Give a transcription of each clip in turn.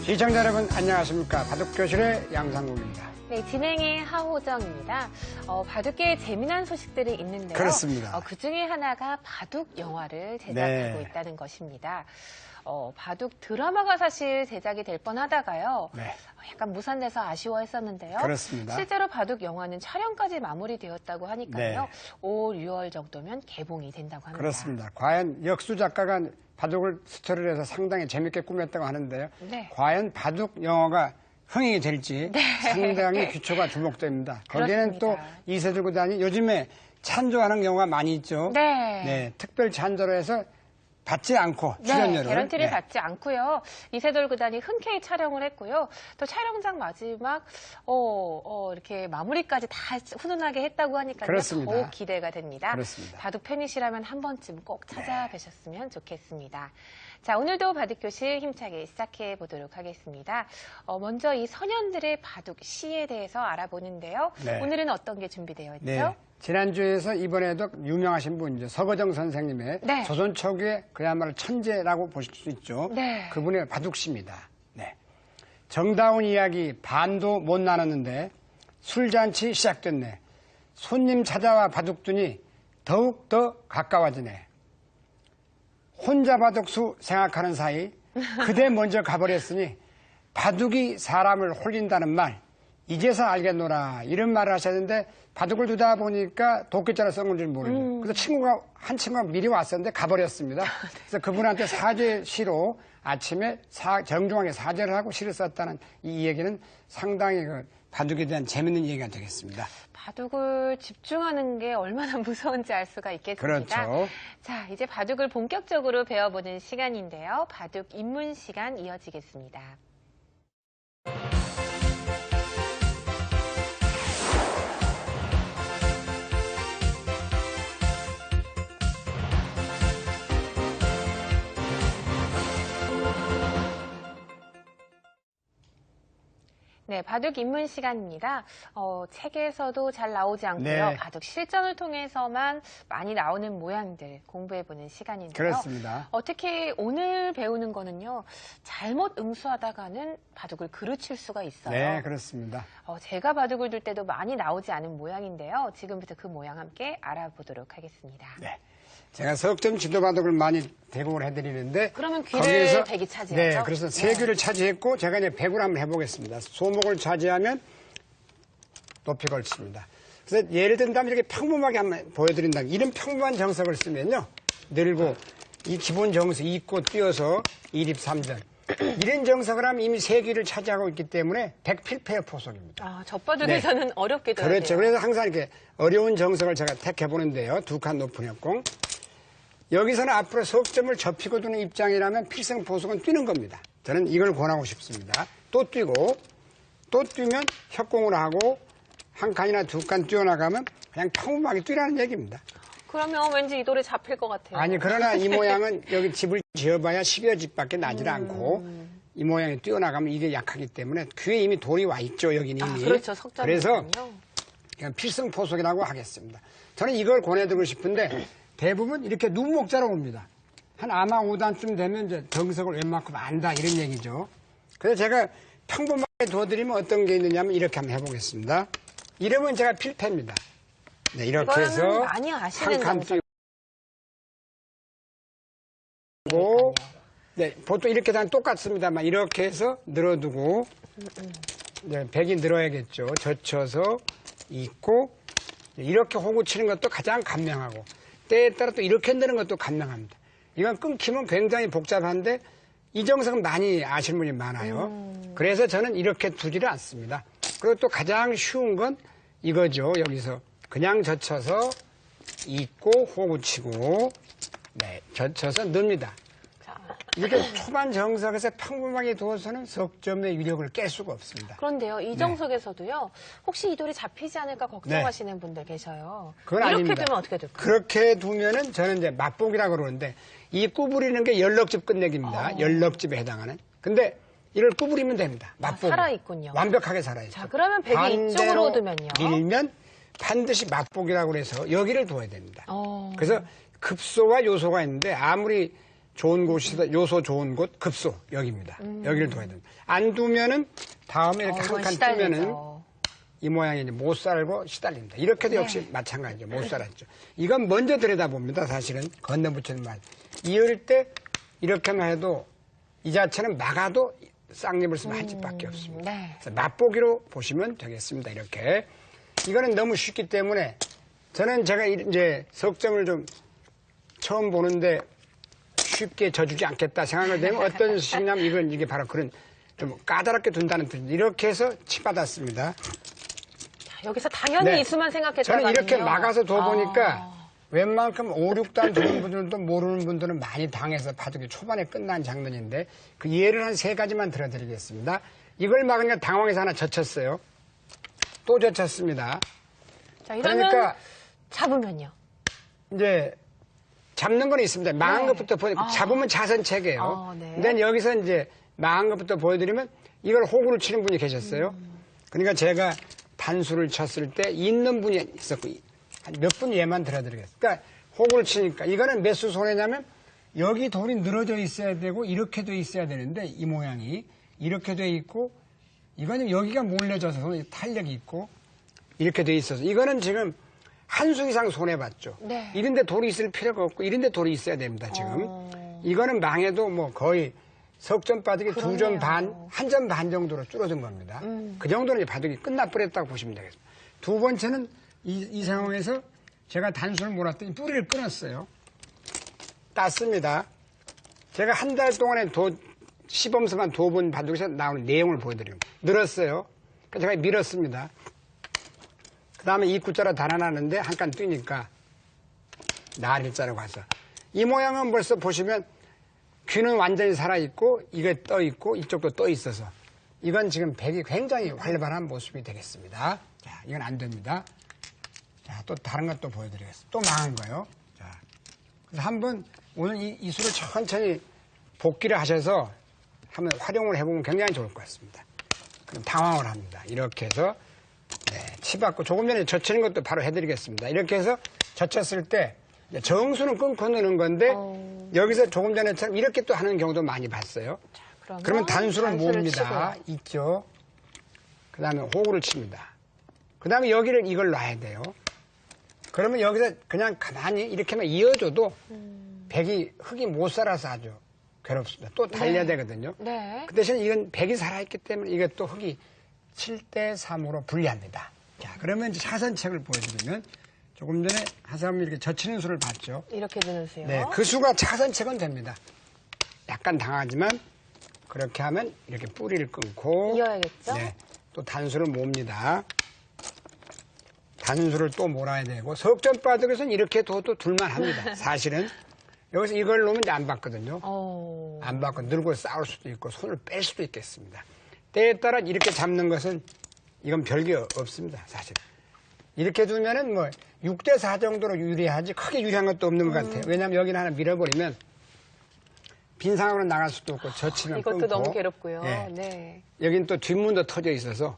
시청자 여러분 안녕하십니까. 바둑교실의 양상국입니다. 네, 진행의 하호정입니다. 바둑계에 재미난 소식들이 있는데요. 그렇습니다. 그 중에 하나가 바둑 영화를 제작하고 있다는 것입니다. 바둑 드라마가 사실 제작이 될 뻔하다가요. 약간 무산돼서 아쉬워했었는데요. 그렇습니다. 실제로 바둑 영화는 촬영까지 마무리되었다고 하니까요. 5월, 6월 정도면 개봉이 된다고 합니다. 그렇습니다. 과연 역수 작가가 바둑을 스토리를 해서 상당히 재밌게 꾸몄다고 하는데요. 과연 바둑 영화가 흥행이 될지 상당히 귀초가 주목됩니다. 거기에는 또 이세돌 구단이 요즘에 찬조하는 경우가 많이 있죠. 특별 찬조로 해서 받지 않고 출연료를. 개런티를 받지 않고요. 이세돌 구단이 흔쾌히 촬영을 했고요. 또 촬영장 마지막 이렇게 마무리까지 다 훈훈하게 했다고 하니까 더욱 기대가 됩니다. 바둑 팬이시라면 한 번쯤 꼭 찾아뵈셨으면 좋겠습니다. 자, 오늘도 바둑교실 힘차게 시작해 보도록 하겠습니다. 먼저 이 소년들의 바둑 시에 대해서 알아보는데요. 오늘은 어떤 게 준비되어 있죠? 지난주에서 이번에도 유명하신 분이죠. 서거정 선생님의 조선 초기의 그야말로 천재라고 보실 수 있죠. 그분의 바둑시입니다. 정다운 이야기 반도 못 나눴는데 술잔치 시작됐네. 손님 찾아와 바둑두니 더욱 더 가까워지네. 혼자 바둑수 생각하는 사이 그대 먼저 가버렸으니 바둑이 사람을 홀린다는 말 이제서 알겠노라 이런 말을 하셨는데 바둑을 두다 보니까 도끼자를 썩은 줄 모르는 그래서 한 친구가 미리 왔었는데 가버렸습니다. 그래서 그분한테 사죄 시로 아침에 정중하게 사죄를 하고 시를 썼다는 이 얘기는 상당히 바둑에 대한 재밌는 얘기가 되겠습니다. 바둑을 집중하는 게 얼마나 무서운지 알 수가 있겠습니다. 자, 이제 바둑을 본격적으로 배워보는 시간인데요. 바둑 입문 시간 이어지겠습니다. 네, 바둑 입문 시간입니다. 책에서도 잘 나오지 않고요. 바둑 실전을 통해서만 많이 나오는 모양들 공부해보는 시간인데요. 그렇습니다. 특히 오늘 배우는 거는요. 잘못 응수하다가는 바둑을 그르칠 수가 있어요. 네, 그렇습니다. 제가 바둑을 둘 때도 많이 나오지 않은 모양인데요. 지금부터 그 모양 함께 알아보도록 하겠습니다. 제가 석점 지도 바둑을 많이 대공을 해드리는데 그러면 귀를 대기 차지하죠? 그래서 세 귀를 차지했고 제가 이제 배구를 한번 해보겠습니다. 소목을 차지하면 높이 걸칩니다. 그래서 예를 든다면 이렇게 평범하게 한번 보여드린다면 이런 평범한 정석을 쓰면요. 늘고 이 기본 정석 잊고 뛰어서 1입 3전 이런 정석을 하면 이미 세 귀를 차지하고 있기 때문에 백필패의 포석입니다. 젖바둑에서는 어렵기도 하네요. 그렇죠. 그래서 항상 이렇게 어려운 정석을 제가 택해보는데요. 두 칸 높은 협공. 여기서는 앞으로 석점을 접히고 두는 입장이라면 필승 포석은 뛰는 겁니다. 저는 이걸 권하고 싶습니다. 또 뛰고 또 뛰면 협공을 하고 한 칸이나 두 칸 뛰어나가면 그냥 평범하게 뛰라는 얘기입니다. 그러면 왠지 이 돌에 잡힐 것 같아요. 아니 그러나 이 모양은 여기 집을 지어봐야 10여 집밖에 나질 않고 이 모양이 뛰어나가면 이게 약하기 때문에 귀에 이미 돌이 와 있죠. 여기는 이미. 그렇죠. 그래서 그냥 필승 포석이라고 하겠습니다. 저는 이걸 권해드리고 싶은데 대부분 이렇게 눈목자로 옵니다. 한 아마 5단쯤 되면 이제 정석을 웬만큼 안다 이런 얘기죠. 그래서 제가 평범하게 둬드리면 어떤 게 있느냐면 이렇게 한번 해보겠습니다. 이러면 제가 필패입니다. 이렇게 해서 많이 아시는 한 칸 뛰고 보통 이렇게 다 똑같습니다만 이렇게 해서 늘어두고 백이 늘어야겠죠. 젖혀서 잊고 이렇게 호구 치는 것도 가장 간명하고 때에 따라 또 이렇게 넣는 것도 간명합니다. 이건 끊기면 굉장히 복잡한데 이 정석은 많이 아시는 분이 많아요. 그래서 저는 이렇게 두지를 않습니다. 그리고 또 가장 쉬운 건 이거죠. 여기서 그냥 젖혀서 잊고 호구 치고 젖혀서 넣습니다. 이렇게 초반 정석에서 평범하게 두어서는 석점의 위력을 깰 수가 없습니다. 그런데요, 이 정석에서도요, 혹시 이 돌이 잡히지 않을까 걱정하시는 분들 계셔요. 그건 이렇게 아닙니다. 두면 어떻게 될까요? 그렇게 두면은 저는 이제 맛보기라고 그러는데 이 구부리는 게 연럭집 끝내기입니다. 연럭집에 해당하는. 근데 이걸 구부리면 됩니다. 맛보기. 살아있군요. 완벽하게 살아있죠. 자, 그러면 백이 이쪽으로 두면요. 밀면 반드시 맛보기라고 해서 여기를 둬야 됩니다. 그래서 급소와 요소가 있는데 아무리 좋은 곳이다. 요소 좋은 곳 급소 여기입니다. 여기를 둬야 됩니다. 안 두면은 다음에 이렇게 한 칸 뜨면은 이 모양이 이제 못 살고 시달립니다. 이렇게도 역시 마찬가지죠. 못 살았죠. 이건 먼저 들여다봅니다. 사실은 건너붙이는 말. 이을 때 이렇게만 해도 이 자체는 막아도 쌍립을 쓰면 한 집밖에 없습니다. 그래서 맛보기로 보시면 되겠습니다. 이렇게. 이거는 너무 쉽기 때문에 저는 제가 이제 석점을 좀 처음 보는데 쉽게 져주지 않겠다 생각을 되면 어떤 식이냐면 이건 이게 바로 그런 좀 까다롭게 둔다는 뜻입니다. 이렇게 해서 치받았습니다. 여기서 당연히 이수만 생각했다가 저는 이렇게 막아서 둬보니까 웬만큼 5, 6단 두는 분들도 모르는 분들은 많이 당해서 바둑이 초반에 끝난 장면인데 그 예를 한 3가지만 들어드리겠습니다. 이걸 막으니까 당황해서 하나 젖혔어요. 또 젖혔습니다. 자, 이러면 그러니까 잡으면요? 이제 잡는 건 있습니다. 망한 것부터 잡으면 자선책이에요. 근데 여기서 이제 망한 것부터 보여드리면 이걸 호구를 치는 분이 계셨어요. 그러니까 제가 단수를 쳤을 때 있는 분이 있었고 몇 분 예만 들어드리겠습니다. 그러니까 호구를 치니까 이거는 몇 수 손해냐면 여기 돌이 늘어져 있어야 되고 이렇게 돼 있어야 되는데 이 모양이 이렇게 돼 있고 이거는 여기가 몰려져서 탄력이 있고 이렇게 돼 있어서 이거는 지금 한 수 이상 손해봤죠. 이런데 돌이 있을 필요가 없고 이런데 돌이 있어야 됩니다. 지금 이거는 망해도 뭐 거의 석점 바둑이 2점 반, 1점 반 정도로 줄어든 겁니다. 그 정도는 바둑이 끝나버렸다고 보시면 되겠습니다. 두 번째는 이 상황에서 제가 단수를 몰았더니 뿌리를 끊었어요. 땄습니다. 제가 한 달 동안에 시범서만 둬본 바둑에서 나오는 내용을 보여드립니다. 늘었어요. 그래서 제가 밀었습니다. 그 다음에 입구자로 달아나는데 한 칸 뛰니까 나일자로 가서 이 모양은 벌써 보시면 귀는 완전히 살아있고 이게 떠있고 이쪽도 떠있어서 이건 지금 백이 굉장히 활발한 모습이 되겠습니다. 자, 이건 안 됩니다. 자, 또 다른 것도 보여드리겠습니다. 또 망한 거예요. 자, 그래서 한번 오늘 이 수를 천천히 복기를 하셔서 한번 활용을 해보면 굉장히 좋을 것 같습니다. 그럼 당황을 합니다. 이렇게 해서 치받고 조금 전에 젖히는 것도 바로 해드리겠습니다. 이렇게 해서 젖혔을 때 정수는 끊고 넣는 건데 여기서 조금 전에처럼 이렇게 또 하는 경우도 많이 봤어요. 자, 그러면 단수를 모읍니다. 있죠. 그 다음에 호구를 칩니다. 그 다음에 여기를 이걸 놔야 돼요. 그러면 여기서 그냥 가만히 이렇게만 이어줘도 백이 흙이 못 살아서 아주 괴롭습니다. 또 달려야 되거든요. 그 대신 이건 백이 살아있기 때문에 이게 또 흙이 7대3으로 불리합니다. 자, 그러면 이제 차선책을 보여드리면 조금 전에 하사람이 이렇게 젖히는 수를 봤죠. 이렇게 드는 수요? 네, 그 수가 차선책은 됩니다. 약간 당하지만 그렇게 하면 이렇게 뿌리를 끊고 이어야겠죠? 네, 또 단수를 모읍니다. 단수를 또 몰아야 되고 석점 바둑에서는 이렇게 둬도 둘만 합니다. 사실은 여기서 이걸 놓으면 이제 안 받거든요. 안 받고 늘고 싸울 수도 있고 손을 뺄 수도 있겠습니다. 때에 따라 이렇게 잡는 것은 이건 별게 없습니다. 사실 이렇게 두면은 뭐 6대4 정도로 유리하지 크게 유리한 것도 없는 것 같아요. 왜냐하면 여기는 하나 밀어버리면 빈 상황으로 나갈 수도 없고 젖히면 이것도 끊고 너무 괴롭고요. 네. 여기는 또 뒷문도 터져 있어서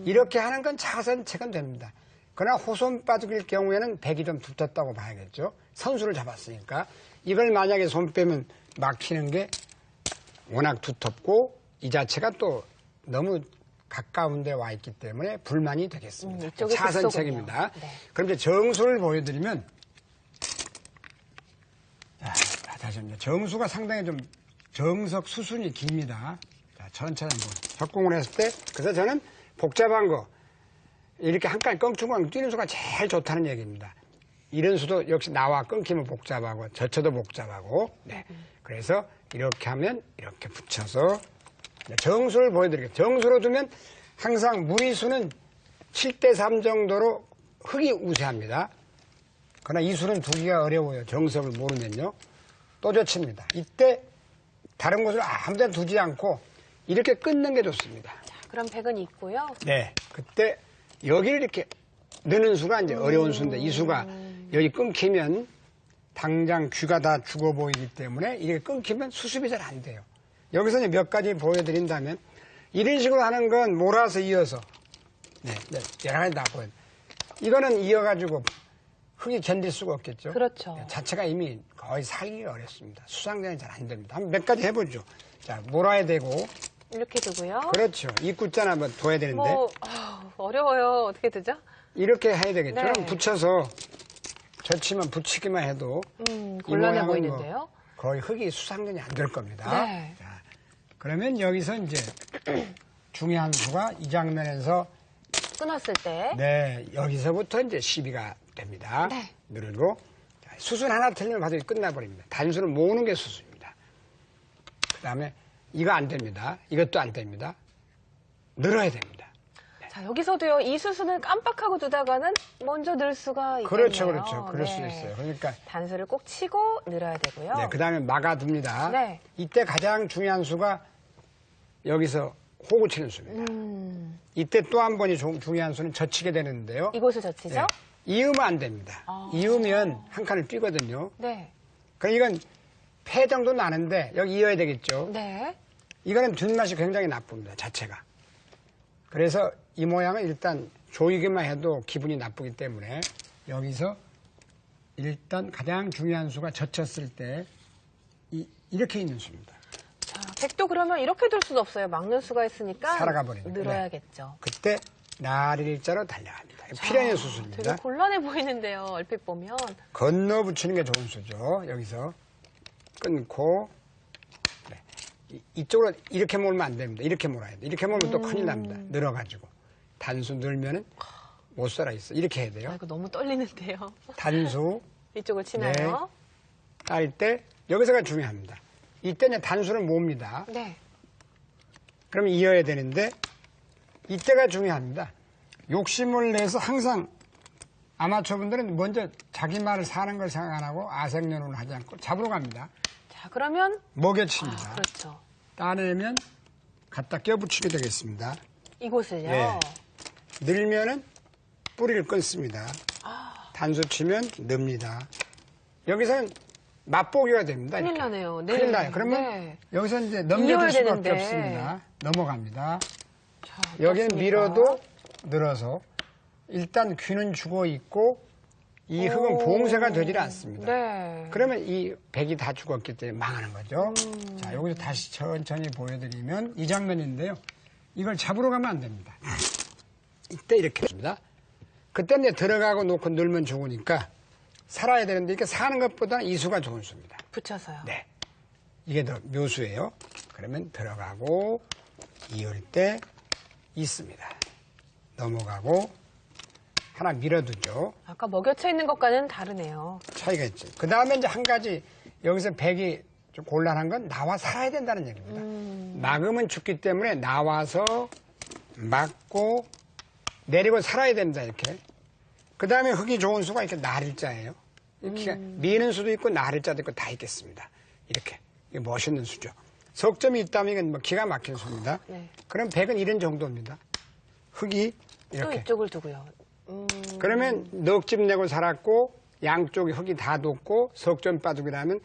이렇게 하는 건 차선책은 됩니다. 그러나 호손 바둑일 경우에는 백이 좀 붙었다고 봐야겠죠. 선수를 잡았으니까 이걸 만약에 손 빼면 막히는 게 워낙 두텁고 이 자체가 또 너무 가까운 데 와 있기 때문에 불만이 되겠습니다. 차선책입니다. 그럼 이제 정수를 보여드리면 자, 다시 한번 정수가 상당히 좀 정석 수순이 깁니다. 자, 천천히 한번 협공을 했을 때 그래서 저는 복잡한 거 이렇게 한 칸 껑충껑 뛰는 수가 제일 좋다는 얘기입니다. 이런 수도 역시 나와 끊기면 복잡하고 젖혀도 복잡하고 그래서 이렇게 하면 이렇게 붙여서 정수를 보여드릴게요. 정수로 두면 항상 무리수는 7대3 정도로 흙이 우세합니다. 그러나 이 수는 두기가 어려워요. 정석을 모르면요. 또 젖힙니다. 이때 다른 곳을 아무 데나 두지 않고 이렇게 끊는 게 좋습니다. 자, 그럼 백은 있고요. 네. 그때 여기를 이렇게 넣는 수가 이제 어려운 수인데 이 수가 여기 끊기면 당장 귀가 다 죽어 보이기 때문에 이게 끊기면 수습이 잘 안 돼요. 여기서 이제 몇 가지 보여드린다면 이런 식으로 하는 건 몰아서 이어서 여러 가지 다 보여요. 이거는 이어가지고 흙이 견딜 수가 없겠죠. 그렇죠. 자체가 이미 거의 살기가 어렵습니다. 수상전이 잘 안 됩니다. 한번 몇 가지 해보죠. 자, 몰아야 되고. 이렇게 두고요. 그렇죠. 입구자나 한번 둬야 되는데. 어려워요. 어떻게 두죠? 이렇게 해야 되겠죠. 네. 그럼 붙여서 젖히면 붙이기만 해도 곤란해 보이는데요. 뭐 거의 흙이 수상전이 안 될 겁니다. 네. 자, 그러면 여기서 이제 중요한 수가 이 장면에서 끊었을 때. 네, 여기서부터 이제 시비가 됩니다. 네. 누르고 자, 수순 하나 틀리면 바로 끝나버립니다. 단수를 모으는 게 수순입니다. 그 다음에 이거 안 됩니다. 이것도 안 됩니다. 늘어야 됩니다. 자, 여기서도요, 이 수순을 깜빡하고 두다가는 먼저 늘 수가 있겠네요. 그렇죠, 그렇죠. 그럴 수 있어요. 그러니까 단수를 꼭 치고 늘어야 되고요. 네, 그 다음에 막아둡니다. 네. 이때 가장 중요한 수가 여기서 호구 치는 수입니다. 이때 또 한 번이 중요한 수는 젖히게 되는데요. 이곳을 젖히죠? 네. 이으면 안 됩니다. 이으면 한 칸을 뛰거든요. 네. 그럼 이건 폐 정도 나는데 여기 이어야 되겠죠. 네. 이거는 뒷맛이 굉장히 나쁩니다. 자체가. 그래서 이 모양은 일단 조이기만 해도 기분이 나쁘기 때문에 여기서 일단 가장 중요한 수가 젖혔을 때 이렇게 있는 수입니다. 자, 백도 그러면 이렇게 둘 수는 없어요. 막는 수가 있으니까 살아가 버리니까. 늘어야겠죠. 그때 나릴자로 달려갑니다. 필연의 되게 수순입니다. 곤란해 보이는데요. 얼핏 보면. 건너 붙이는 게 좋은 수죠. 여기서 끊고 이쪽으로 이렇게 몰면 안 됩니다. 이렇게 몰아야 돼. 이렇게 몰면 또 큰일 납니다. 늘어가지고. 단수 늘면은 못 살아 있어. 이렇게 해야 돼요. 이거 너무 떨리는데요. 단수. 이쪽을 치나요? 네. 할 때 여기서가 중요합니다. 이때는 단수를 모읍니다. 네. 그러면 이어야 되는데 이때가 중요합니다. 욕심을 내서 항상 아마추어분들은 먼저 자기 말을 사는 걸 생각 안 하고 아생연운을 하지 않고 잡으러 갑니다. 자, 그러면 먹여칩니다. 그렇죠. 따내면 갖다 껴붙이게 되겠습니다. 이곳을요? 네. 늘면은 뿌리를 끊습니다. 단수 치면 넣습니다. 여기서는 맛보기가 됩니다. 큰일 이렇게. 나네요. 네. 큰일 나요. 그러면 네. 여기서 이제 넘겨줄 수밖에 되는데. 없습니다. 넘어갑니다. 자, 여기는 어떻습니까? 밀어도 늘어서 일단 귀는 죽어 있고 이 흙은 봉쇄가 되질 않습니다. 네. 그러면 이 백이 다 죽었기 때문에 망하는 거죠. 자, 여기서 다시 천천히 보여드리면 이 장면인데요. 이걸 잡으러 가면 안 됩니다. 이때 이렇게 됩니다. 그때 이제 들어가고 놓고 늘면 죽으니까 살아야 되는데 이렇게 사는 것보다는 이수가 좋은 수입니다. 붙여서요. 네. 이게 더 묘수예요. 그러면 들어가고 이을 때 있습니다. 넘어가고 하나 밀어두죠. 아까 먹여쳐 있는 것과는 다르네요. 차이가 있죠. 그 다음에 이제 한 가지 여기서 백이 좀 곤란한 건 나와 살아야 된다는 얘기입니다. 막으면 죽기 때문에 나와서 막고 내리고 살아야 된다 이렇게. 그 다음에 흙이 좋은 수가 이렇게 나릴자예요. 이렇게 미는 수도 있고 나릴자도 있고 다 있겠습니다. 이렇게. 이게 멋있는 수죠. 석점이 있다면 이건 뭐 기가 막힌 수입니다. 네. 그럼 백은 이런 정도입니다. 흙이 또 이렇게. 이쪽을 두고요. 그러면 넉집 내고 살았고 양쪽에 흙이 다 돋고 석점 빠두기라면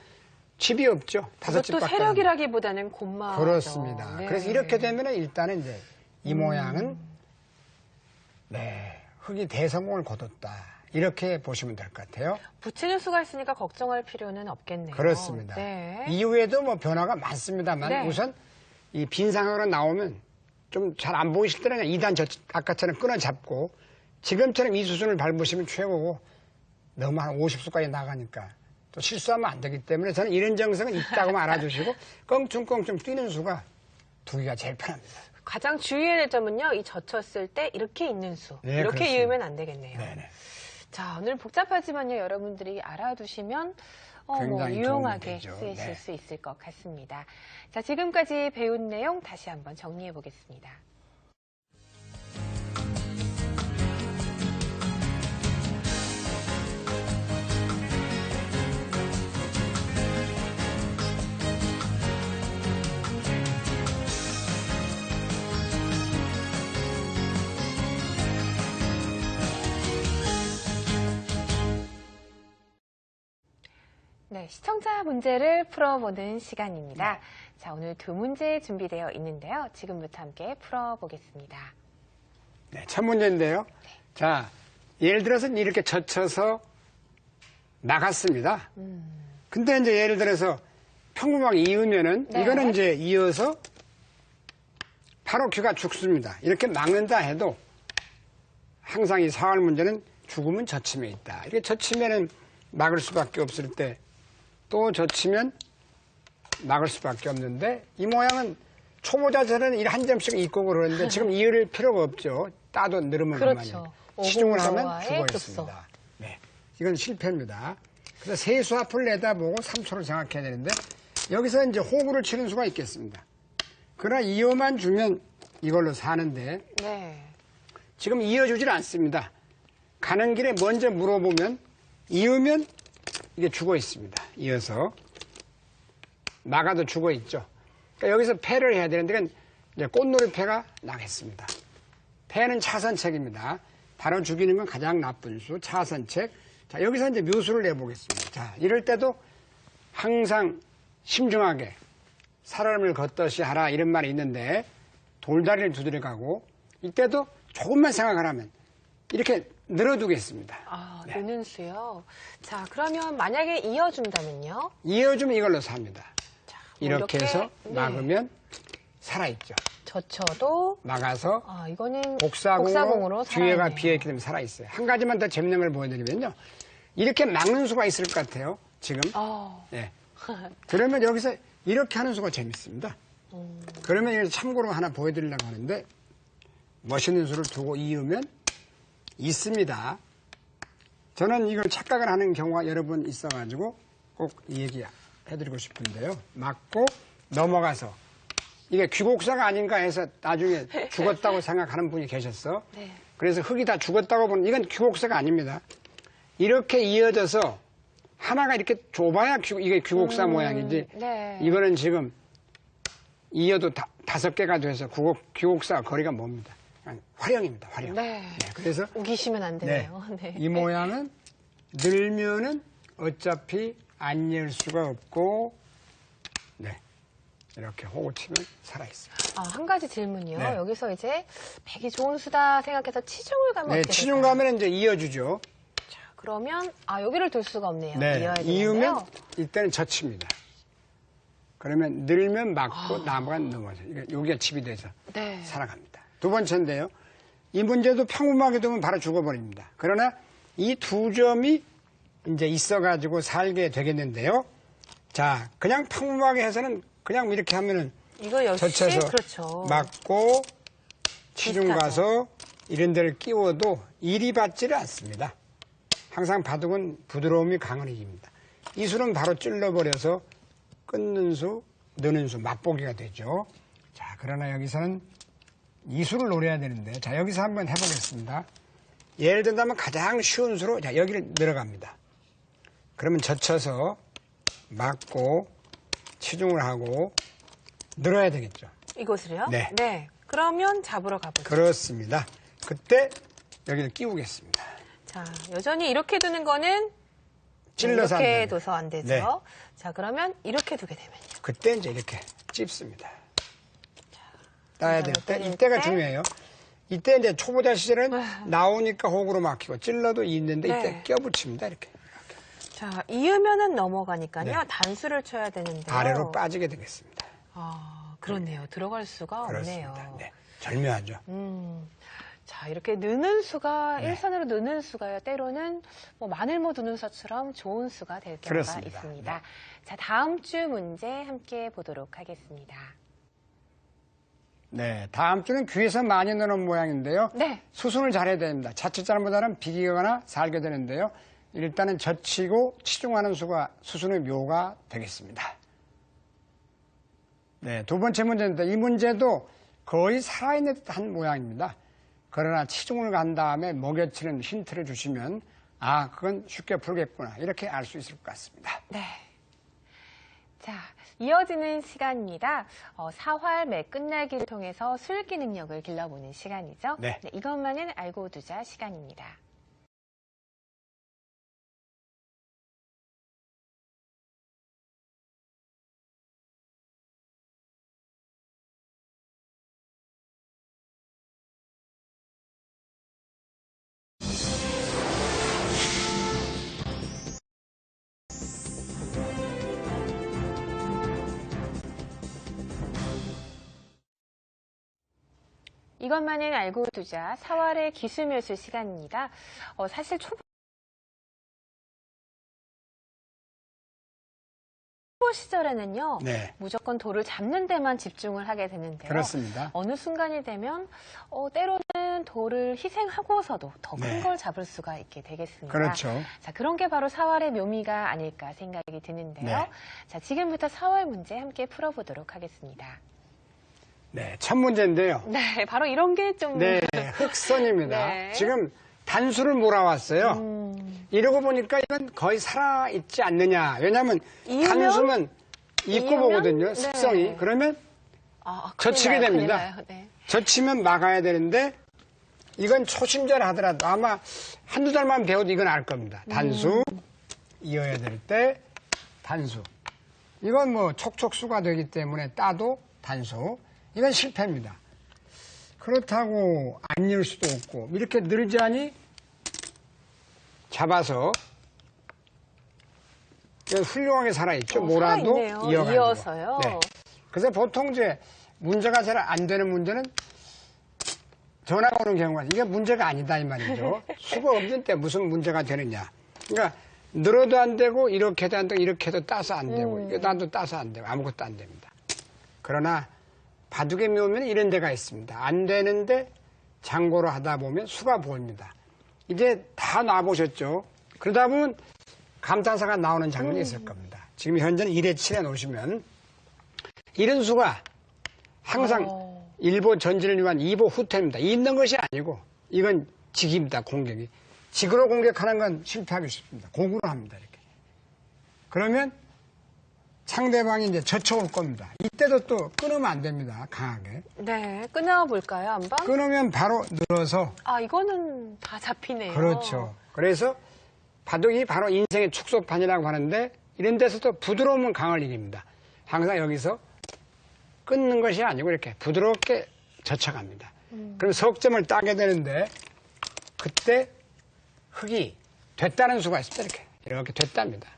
집이 없죠. 다섯 이것도 집밖에. 세력이라기보다는 곤마. 그렇습니다. 네. 그래서 이렇게 되면 일단은 이제 이 모양은 네 흙이 대성공을 거뒀다. 이렇게 보시면 될 것 같아요. 붙이는 수가 있으니까 걱정할 필요는 없겠네요. 그렇습니다. 네. 이후에도 뭐 변화가 많습니다만 네. 우선 이 빈 상황으로 나오면 좀 잘 안 보이실 때는 2단 아까처럼 끊어 잡고 지금처럼 이 수순을 밟으시면 최고고 너무 한 50수까지 나가니까 또 실수하면 안 되기 때문에 저는 이런 정성은 있다고만 알아주시고 껑충껑충 뛰는 수가 두기가 제일 편합니다. 가장 주의해야 될 점은요. 이 젖혔을 때 이렇게 있는 수. 네, 이렇게 그렇습니다. 이으면 안 되겠네요. 네네. 자, 오늘 복잡하지만요. 여러분들이 알아두시면 굉장히 유용하게 도움이 되죠. 쓰이실 네. 수 있을 것 같습니다. 자, 지금까지 배운 내용 다시 한번 정리해 보겠습니다. 네, 시청자 문제를 풀어보는 시간입니다. 자, 오늘 두 문제 준비되어 있는데요. 지금부터 함께 풀어보겠습니다. 네, 첫 문제인데요. 자, 예를 들어서 이렇게 젖혀서 나갔습니다. 근데 이제 예를 들어서 평범하게 이으면은 네. 이거는 이제 이어서 바로 귀가 죽습니다. 이렇게 막는다 해도 항상 이 사활 문제는 죽으면 저침에 있다. 이렇게 저치면은 막을 수밖에 없을 때 또 저치면 막을 수밖에 없는데 이 모양은 초보자들은 일 한 점씩 잊고 그러는데 지금 이을 필요가 없죠. 따도 늘으면 그렇죠. 그만이에요. 치중을 하면 죽어 있습니다. 네, 이건 실패입니다. 그래서 세수 앞을 내다보고 3초를 생각해야 되는데 여기서 이제 호구를 치는 수가 있겠습니다. 그러나 이어만 주면 이걸로 사는데 네. 지금 이어주질 않습니다. 가는 길에 먼저 물어보면 이으면 이게 죽어 있습니다. 이어서 나가도 죽어 있죠. 그러니까 여기서 패를 해야 되는데 이건 이제 꽃놀이 패가 나겠습니다. 패는 차선책입니다. 바로 죽이는 건 가장 나쁜 수, 차선책. 자, 여기서 이제 묘수를 내보겠습니다. 자, 이럴 때도 항상 심중하게 사람을 걷듯이 하라 이런 말이 있는데 돌다리를 두드려가고 이때도 조금만 생각을 하면 이렇게 늘어두겠습니다. 아, 네. 느는 수요. 자, 그러면 만약에 이어준다면요? 이어주면 이걸로 삽니다. 자, 이렇게 해서 막으면 살아있죠. 젖혀도 막아서 이거는 복사공으로 뒤에가 살아있네요. 비어있기 때문에 살아있어요. 한 가지만 더 재밌는 걸 보여드리면요. 이렇게 막는 수가 있을 것 같아요. 지금. 네. 그러면 여기서 이렇게 하는 수가 재밌습니다. 그러면 여기서 참고로 하나 보여드리려고 하는데 멋있는 수를 두고 이으면 있습니다. 저는 이걸 착각을 하는 경우가 여러 번 있어가지고 꼭 얘기해드리고 싶은데요. 막고 넘어가서 이게 귀곡사가 아닌가 해서 나중에 죽었다고 생각하는 분이 계셨어. 네. 그래서 흙이 다 죽었다고 보는 이건 귀곡사가 아닙니다. 이렇게 이어져서 하나가 이렇게 좁아야 이게 귀곡사 모양이지. 네. 이거는 지금 이어도 5개가 돼서 귀곡사 거리가 뭡니다. 활용입니다. 활용. 네. 네, 그래서 우기시면 안 되네요. 네. 이 모양은 늘면은 어차피 안 열 수가 없고, 네. 이렇게 호구 치면 살아있어요. 한 가지 질문이요. 네. 여기서 이제 백이 좋은 수다 생각해서 치중을 가면 네, 어떻게 치중 될까요? 가면 이제 이어주죠. 자, 그러면 여기를 둘 수가 없네요. 네. 이어야 이으면 되는데요. 이때는 젖힙니다. 그러면 늘면 막고 나무가 넘어져. 여기가 집이 돼서 네. 살아갑니다. 두 번째인데요. 이 문제도 평범하게 두면 바로 죽어버립니다. 그러나 이 두 점이 이제 있어가지고 살게 되겠는데요. 자, 그냥 평범하게 해서는 그냥 이렇게 하면은 이거 역시 젖혀서 그렇죠. 막고 치중 비슷하죠. 가서 이런 데를 끼워도 이리 받지를 않습니다. 항상 바둑은 부드러움이 강한 이깁니다. 이 수는 바로 찔러버려서 끊는 수, 느는 수, 맛보기가 되죠. 자, 그러나 여기서는 이 수를 노려야 되는데, 자, 여기서 한번 해보겠습니다. 예를 든다면 가장 쉬운 수로, 자, 여기를 늘어갑니다. 그러면 젖혀서 막고 치중을 하고 늘어야 되겠죠. 이곳을요? 네. 네. 그러면 잡으러 가보죠. 그렇습니다. 그때 여기를 끼우겠습니다. 자, 여전히 이렇게 두는 거는 찔러서 안 이렇게 됩니다. 둬서 안 되죠. 네. 자, 그러면 이렇게 두게 되면요. 그때 이제 이렇게 찝습니다. 따야 될 때, 때릴 이때가 때. 중요해요. 이때 이제 초보자 시절은 나오니까 호구로 막히고 찔러도 있는데 이때 네. 껴붙입니다. 이렇게. 자, 이으면은 넘어가니까요. 네. 단수를 쳐야 되는데요. 아래로 빠지게 되겠습니다. 그렇네요. 들어갈 수가 그렇습니다. 없네요. 네. 절묘하죠. 자, 이렇게 느는 수가, 네. 일선으로 느는 수가요. 때로는 뭐 마늘모 두는 수처럼 좋은 수가 될 경우가 그렇습니다. 있습니다. 네. 자, 다음 주 문제 함께 보도록 하겠습니다. 네. 다음 주는 귀에서 많이 넣는 모양인데요. 네. 수순을 잘해야 됩니다. 자칫 잘못하면 비기거나 살게 되는데요. 일단은 젖히고 치중하는 수가 수순의 묘가 되겠습니다. 네. 두 번째 문제인데 이 문제도 거의 살아있는 듯한 모양입니다. 그러나 치중을 간 다음에 먹여치는 힌트를 주시면 그건 쉽게 풀겠구나 이렇게 알 수 있을 것 같습니다. 네. 자, 이어지는 시간입니다. 사활 매 끝나기를 통해서 술기 능력을 길러보는 시간이죠. 네. 이것만은 알고 두자 시간입니다. 이것만은 알고 두자 4월의 기수묘수 시간입니다. 사실 초보 시절에는요, 네. 무조건 돌을 잡는 데만 집중을 하게 되는데요. 그렇습니다. 어느 순간이 되면 때로는 돌을 희생하고서도 더 큰 걸 잡을 수가 있게 되겠습니다. 그렇죠. 자, 그런 게 바로 4월의 묘미가 아닐까 생각이 드는데요. 네. 자, 지금부터 4월 문제 함께 풀어보도록 하겠습니다. 네, 첫 문제인데요. 네, 바로 이런 게 좀... 네, 흑선입니다. 네. 지금 단수를 몰아왔어요. 이러고 보니까 이건 거의 살아있지 않느냐. 왜냐하면 단수면 잊고 보거든요, 습성이. 네. 그러면 젖히게 됩니다. 네. 젖히면 막아야 되는데 이건 초심자를 하더라도 아마 한두 달만 배워도 이건 알 겁니다. 단수, 이어야 될 때 단수. 이건 뭐 촉촉수가 되기 때문에 따도 단수. 이건 실패입니다. 그렇다고 안 이을 수도 없고 이렇게 늘자니 잡아서 훌륭하게 살아있죠. 몰아도 이어서요. 네. 그래서 보통 이제 문제가 잘 안 되는 문제는 전화가 오는 경우가 이게 문제가 아니다 이 말이죠. 수가 없는 때 무슨 문제가 되느냐. 그러니까 늘어도 안 되고 이렇게도 안 되고 이렇게도 따서 안 되고 이것도 따서 안 되고 아무것도 안 됩니다. 그러나 바둑에 묘면 이런 데가 있습니다. 안 되는데 장고로 하다 보면 수가 보입니다. 이제 다 놔보셨죠? 그러다 보면 감탄사가 나오는 장면이 있을 겁니다. 지금 현재는 1회 7에 놓으시면 이런 수가 항상 일보 전진을 위한 2보 후퇴입니다. 있는 것이 아니고 이건 직입니다. 공격이. 직으로 공격하는 건 실패하기 쉽습니다. 공으로 합니다. 이렇게. 그러면 상대방이 이제 젖혀올 겁니다. 이때도 또 끊으면 안 됩니다. 강하게. 네, 끊어볼까요, 한번? 끊으면 바로 늘어서. 이거는 다 잡히네요. 그렇죠. 그래서 바둑이 바로 인생의 축소판이라고 하는데 이런 데서도 부드러우면 강을 이깁니다. 항상 여기서 끊는 것이 아니고 이렇게 부드럽게 젖혀갑니다. 그럼 석점을 따게 되는데 그때 흙이 됐다는 수가 있습니다. 이렇게 됐답니다.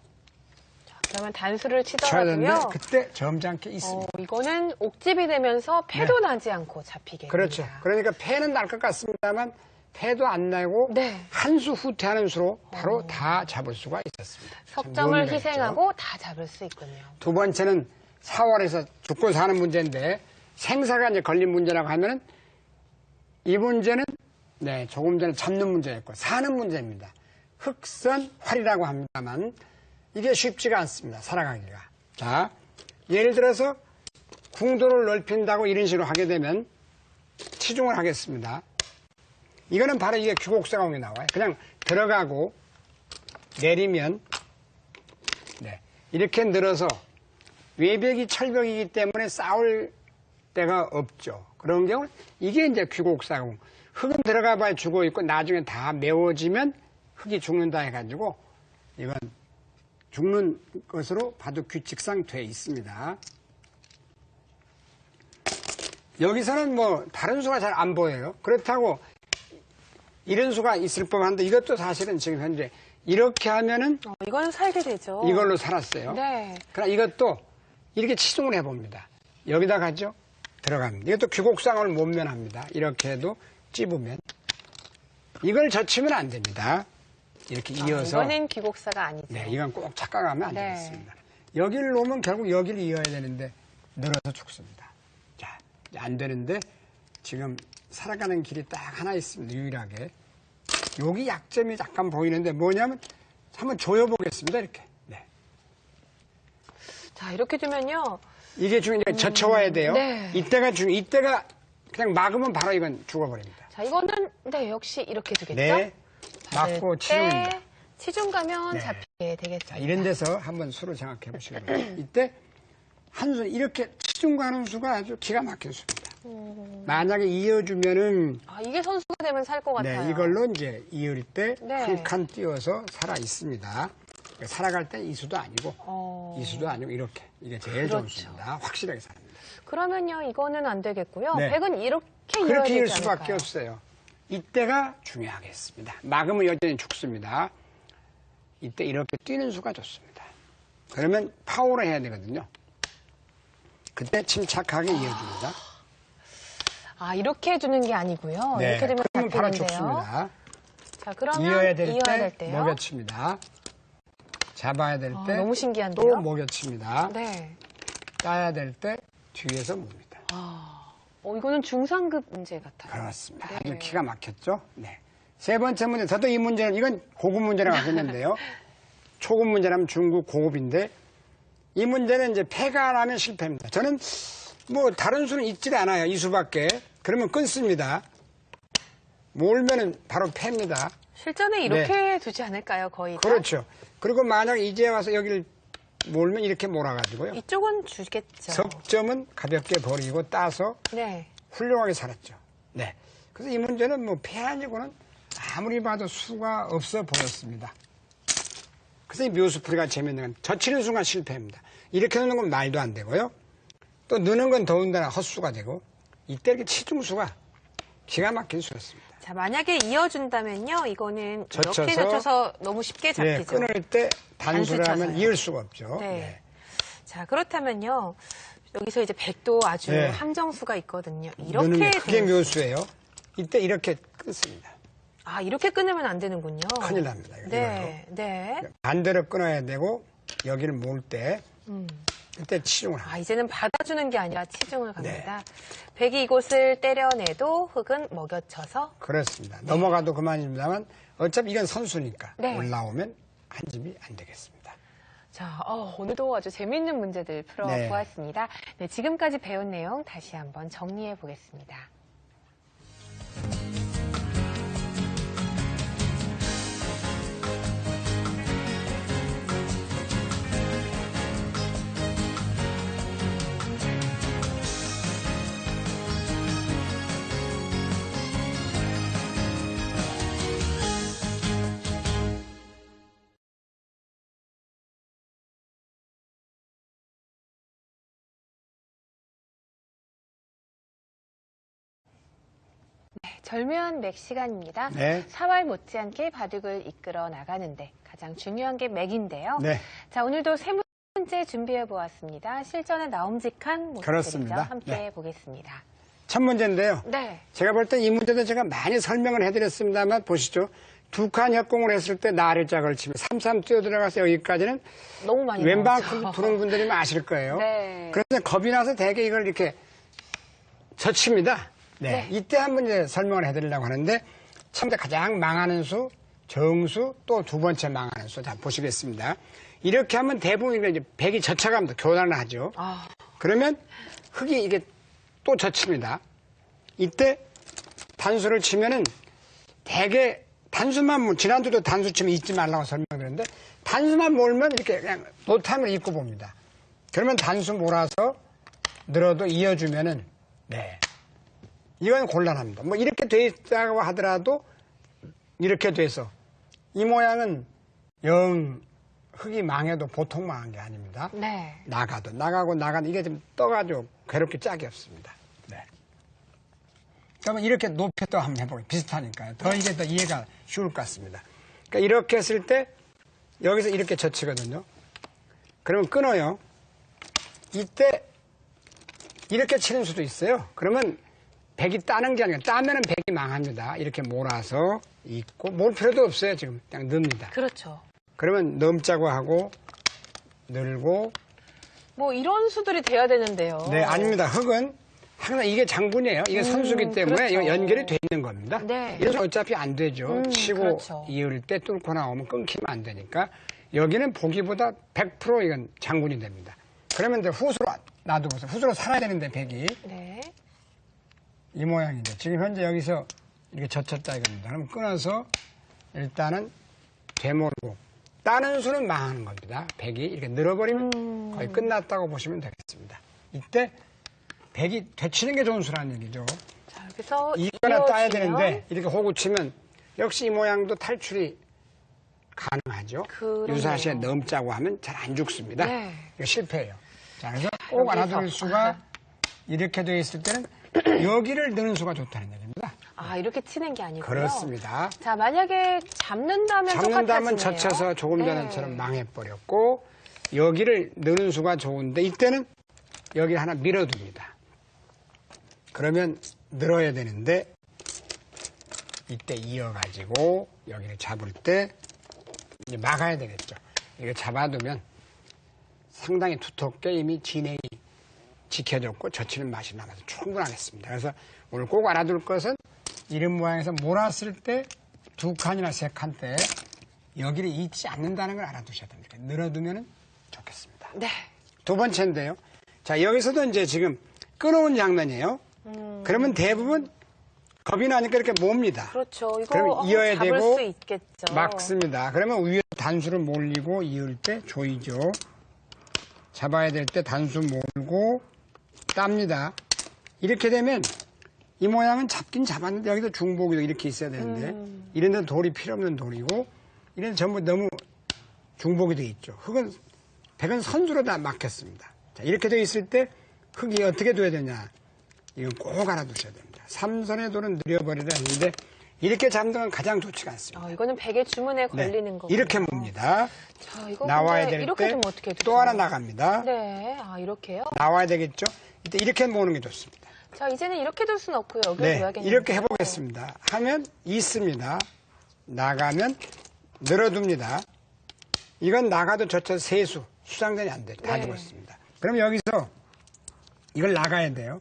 그러면 단수를 치더라도요. 그때 점잖게 있습니다. 이거는 옥집이 되면서 패도 나지 않고 잡히게 그렇죠. 됩니다. 그러니까 패는 날 것 같습니다만 패도 안 나고 한 수 후퇴하는 수로 바로 다 잡을 수가 있었습니다. 석점을 희생하고 다 잡을 수 있군요. 두 번째는 4월에서 죽고 사는 문제인데 생사가 이제 걸린 문제라고 하면은 이 문제는 조금 전에 잡는 문제였고 사는 문제입니다. 흑선활이라고 합니다만 이게 쉽지가 않습니다. 살아가기가. 자, 예를 들어서 궁도를 넓힌다고 이런 식으로 하게 되면 치중을 하겠습니다. 이거는 바로 이게 귀곡사공이 나와요. 그냥 들어가고 내리면 이렇게 늘어서 외벽이 철벽이기 때문에 싸울 데가 없죠. 그런 경우는 이게 이제 귀곡사공. 흙은 들어가 봐야 죽어 있고 나중에 다 메워지면 흙이 죽는다 해가지고 이건 죽는 것으로 바둑 규칙상 돼 있습니다. 여기서는 뭐 다른 수가 잘 안 보여요. 그렇다고 이런 수가 있을 법한데 이것도 사실은 지금 현재 이렇게 하면은 이거는 살게 되죠. 이걸로 살았어요. 네. 그러나 이것도 이렇게 치중을 해봅니다. 여기다 가죠. 들어갑니다. 이것도 귀곡상을 못 면합니다. 이렇게 해도 찝으면 이걸 젖히면 안 됩니다. 이렇게 이어서. 이거는 귀곡사가 아니죠. 네, 이건 꼭 착각하면 안 되겠습니다. 여기를 놓으면 결국 여기를 이어야 되는데 늘어서 죽습니다. 자, 안 되는데 지금 살아가는 길이 딱 하나 있습니다. 유일하게. 여기 약점이 약간 보이는데 뭐냐면 한번 조여보겠습니다. 이렇게. 네. 자, 이렇게 되면요. 이게 중요해. 젖혀와야 돼요. 네. 이때가 이때가 그냥 막으면 바로 이건 죽어버립니다. 자, 이거는 역시 이렇게 되겠죠? 네. 막고 치중입니다. 치중 가면 잡히게 되겠죠. 자, 이런 데서 한번 수를 생각해 보시기 바랍니다. 이때 한 수, 이렇게 치중 가는 수가 아주 기가 막힌 수입니다. 만약에 이어주면은. 이게 선수가 되면 살 것 같아요. 네, 이걸로 이제 이을 때 한 칸 띄워서 살아 있습니다. 살아갈 때 이 수도 아니고, 이 수도 아니고, 이렇게. 이게 제일 좋은 수입니다. 확실하게 살합니다. 그러면요, 이거는 안 되겠고요. 네. 백은 이렇게 이어야 그렇게 되지 이을 수밖에 않을까요? 없어요. 이때가 중요하겠습니다. 막으면 여전히 죽습니다. 이때 이렇게 뛰는 수가 좋습니다. 그러면 파워로 해야 되거든요. 그때 침착하게 이어줍니다. 아, 이렇게 해주는 게 아니고요. 네, 이렇게 되면 그러면 바로 잡히는데요. 죽습니다. 자, 그러면 이어야 될 때 때요. 먹여칩니다. 잡아야 될 때 너무 신기한데요. 또 먹여칩니다. 네. 따야 될 때 뒤에서 mov니다. 이거는 중상급 문제 같아요. 그렇습니다. 네. 아주 기가 막혔죠. 네. 세 번째 문제, 저도 이 문제는 이건 고급 문제라고 하겠는데요. 초급 문제라면 중급, 고급인데 이 문제는 이제 패가 나면 실패입니다. 저는 뭐 다른 수는 있질 않아요. 이 수밖에. 그러면 끊습니다. 몰면은 바로 패입니다. 실전에 이렇게 두지 않을까요, 거의 다? 그렇죠. 그리고 만약 이제 와서 여기를 몰면 이렇게 몰아가지고요. 이쪽은 주겠죠. 석점은 가볍게 버리고 따서 네. 훌륭하게 살았죠. 네. 그래서 이 문제는 뭐 패 아니고는 아무리 봐도 수가 없어 보였습니다. 그래서 이 묘수풀이가 재밌는 건 젖히는 순간 실패입니다. 이렇게 넣는 건 말도 안 되고요. 또 넣는 건 더군다나 헛수가 되고 이때 이렇게 치중수가 기가 막힌 수였습니다. 자, 만약에 이어준다면요, 이거는 젖혀서, 이렇게 젖혀서 너무 쉽게 잡히죠. 네, 끊을 때 단수를 하면 이을 수가 없죠. 네. 네. 자, 그렇다면요, 여기서 이제 100도 아주 네. 함정수가 있거든요. 넣는 이렇게 게 그게 되는 묘수예요. 이때 이렇게 끊습니다. 아, 이렇게 끊으면 안 되는군요. 큰일 납니다. 네, 네. 반대로 끊어야 되고 여기를 몰 때 그때 치중을 합니다. 아, 이제는 받아주는 게 아니라 치중을 갑니다. 백이 이곳을 때려내도 흙은 먹여쳐서. 그렇습니다. 넘어가도 그만입니다만 어차피 이건 선수니까 네. 올라오면 한 집이 안 되겠습니다. 자, 오늘도 아주 재미있는 문제들 풀어보았습니다. 네, 지금까지 배운 내용 다시 한번 정리해 보겠습니다. 절묘한 맥 시간입니다. 네. 사활 못지않게 바둑을 이끌어 나가는데 가장 중요한 게 맥인데요. 네. 자, 오늘도 세 문제 준비해 보았습니다. 실전에 나옴직한 모습들이죠. 그렇습니다. 함께 네. 보겠습니다. 첫 문제인데요. 네. 제가 볼 때 이 문제도 제가 많이 설명을 해드렸습니다만 보시죠. 두 칸 협공을 했을 때 나래자 걸치면 3-3 뛰어들어가서 여기까지는 너무 많이 왼방 나오죠. 두는 분들이 아실 거예요. 네. 그래서 겁이 나서 대개 이걸 이렇게 젖힙니다. 네. 이때 한번 이제 설명을 해드리려고 하는데 처음에 가장 망하는 수, 정수, 또 두 번째 망하는 수. 자, 보시겠습니다. 이렇게 하면 대부분 이제 백이 젖혀갑니다. 교란을 하죠. 그러면 흙이 이게 또 젖힙니다. 이때 단수를 치면은 대개 단수만, 지난주도 단수 치면 잊지 말라고 설명드렸는데 단수만 몰면 이렇게 그냥 노탐을 입고 봅니다. 그러면 단수 몰아서 늘어도 이어주면은, 네. 이건 곤란합니다. 뭐 이렇게 돼 있다고 하더라도 이렇게 돼서 이 모양은 영 흙이 망해도 보통 망한 게 아닙니다. 네. 나가도 이게 좀 떠가지고 괴롭게 짝이 없습니다. 네. 그러면 이렇게 높여 또 한번 해보겠습니다. 비슷하니까요. 더 이게 더 이해가 쉬울 것 같습니다. 그러니까 이렇게 했을 때 여기서 이렇게 젖히거든요. 그러면 끊어요. 이때 이렇게 치는 수도 있어요. 그러면 백이 따는 게 아니라 따면은 백이 망합니다. 이렇게 몰아서 있고 몰 필요도 없어요. 지금 그냥 넣습니다. 그렇죠. 그러면 넘자고 하고 늘고 뭐 이런 수들이 돼야 되는데요. 네, 아닙니다. 흙은 항상 이게 장군이에요. 이게 선수기 때문에 그렇죠. 이거 연결이 돼 있는 겁니다. 네. 이래서 어차피 안 되죠. 치고 그렇죠. 이을 때 뚫고 나오면 끊기면 안 되니까 여기는 보기보다 100% 이건 장군이 됩니다. 그러면 이제 후수로 놔두고서 후수로 살아야 되는데 백이 네. 이 모양인데 지금 현재 여기서 이렇게 젖혔다 이겁니다. 그럼 끊어서 일단은 되물고 따는 수는 망하는 겁니다. 백이 이렇게 늘어버리면 거의 끝났다고 보시면 되겠습니다. 이때 백이 되치는 게 좋은 수라는 얘기죠. 자, 여기서 이거나 따야 되는데 이렇게 호구 치면 역시 이 모양도 탈출이 가능하죠. 그러네요. 유사시에 넘자고 하면 잘 안 죽습니다. 네. 이거 실패예요. 자, 그래서 꼭 알아둘 수가 이렇게 되어 있을 때는 여기를 넣는 수가 좋다는 얘기입니다. 아, 이렇게 치는 게 아니고요. 그렇습니다. 자, 만약에 잡는다면 잡는다면 똑같아지네요. 젖혀서 조금 네. 전에처럼 망해버렸고 여기를 넣는 수가 좋은데 이때는 여기 하나 밀어둡니다. 그러면 늘어야 되는데 이때 이어가지고 여기를 잡을 때 이제 막아야 되겠죠. 이거 잡아두면 상당히 두텁게 이미 진행이 지켜졌고 젖히는 맛이 남아서 충분하겠습니다. 그래서 오늘 꼭 알아둘 것은 이런 모양에서 몰았을 때 2칸이나 3칸 때 여기를 잊지 않는다는 걸 알아두셔야 됩니다. 늘어두면 좋겠습니다. 네. 두 번째인데요. 자, 여기서도 이제 지금 끊어온 장면이에요. 그러면 대부분 겁이 나니까 이렇게 몹니다. 그렇죠. 이거 그러면 이어야 잡을 되고 수 있겠죠. 막습니다. 그러면 위에 단수를 몰리고 이을 때 조이죠. 잡아야 될 때 단수 몰고 땁니다. 이렇게 되면 이 모양은 잡긴 잡았는데 여기도 중복이도 이렇게 있어야 되는데 이런 데는 돌이 필요 없는 돌이고 이런 데 전부 너무 중복이 돼 있죠. 백은 선수로 다 막혔습니다. 자, 이렇게 돼 있을 때 흙이 어떻게 둬야 되냐. 이건 꼭 알아두셔야 됩니다. 삼선의 돌은 느려버리라 했는데 이렇게 잡는 건 가장 좋지가 않습니다. 이거는 백의 주문에 걸리는 거군요. 이렇게 봅니다. 자, 이거 나와야 될 이렇게 때 두면 어떻게 또 하나 나갑니다. 네, 이렇게요? 나와야 되겠죠. 이때 이렇게 모으는 게 좋습니다. 자, 이제는 이렇게 둘 수는 없고요. 여기를 네, 둬야겠네요. 이렇게 해보겠습니다. 하면 있습니다. 나가면 늘어둡니다. 이건 나가도 저처 세수, 수상전이 안 돼요. 다 죽었습니다. 그럼 여기서 이걸 나가야 돼요.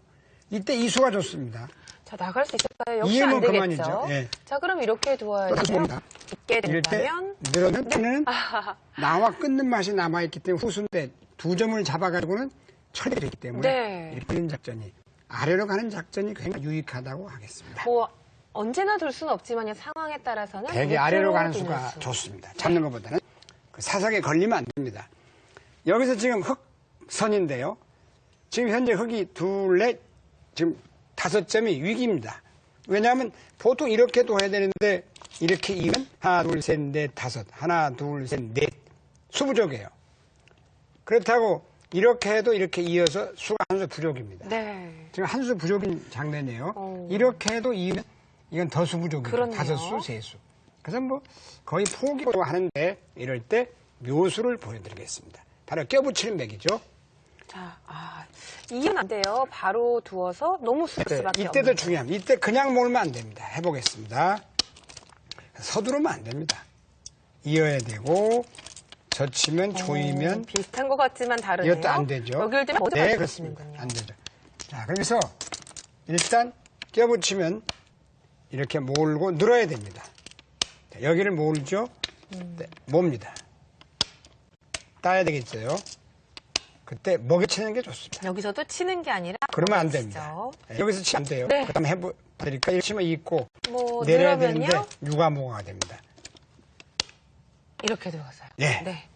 이때 이수가 좋습니다. 자, 나갈 수 있을까요? 역시 안 되겠죠. 그만이죠. 네. 자, 그럼 이렇게 두어야죠. 있게 된다면. 늘어는 때는 나와 끊는 맛이 남아있기 때문에 후순대 2점을 잡아가지고는 처리가 되기 때문에 이렇게 끊는 작전이 아래로 가는 작전이 굉장히 유익하다고 하겠습니다. 언제나 둘 수는 없지만 상황에 따라서는 되게 아래로 가는 수가 좋습니다. 잡는 것보다는 사석에 걸리면 안 됩니다. 여기서 지금 흙선인데요. 지금 현재 흙이 지금 5점이 위기입니다. 왜냐하면 보통 이렇게 둬야 되는데 이렇게 이으면 하나, 둘, 셋, 넷, 다섯, 하나, 둘, 셋, 넷 수부족이에요. 그렇다고 이렇게 해도 이렇게 이어서 수가 한 수 부족입니다. 네. 지금 한 수 부족인 장면이에요. 이렇게 해도 이으면 이건 더 수 부족이고 5수, 3수. 그래서 거의 포기로 하는데 이럴 때 묘수를 보여드리겠습니다. 바로 껴붙이는 맥이죠. 자, 이은 안 돼요. 바로 두어서 너무 수밖에 없어요. 이때도 중요합니다. 이때 그냥 몰면 안 됩니다. 해보겠습니다. 서두르면 안 됩니다. 이어야 되고 젖히면 조이면 비슷한 것 같지만 다르네요. 이것도 안 되죠. 여기를 때문에 네, 그렇습니다. 안 되죠. 자, 그래서 일단 껴붙이면 이렇게 몰고 늘어야 됩니다. 자, 여기를 몰죠. 네, 몹니다. 따야 되겠어요. 그때 먹여 치는 게 좋습니다. 여기서도 치는 게 아니라 그러면 안 됩니다. 네, 여기서 치면 안 돼요. 네. 그 다음에 해보니까 이렇게 치면 있고 내려야 되는데 육아모가 됩니다. 이렇게 들어가서요. 네.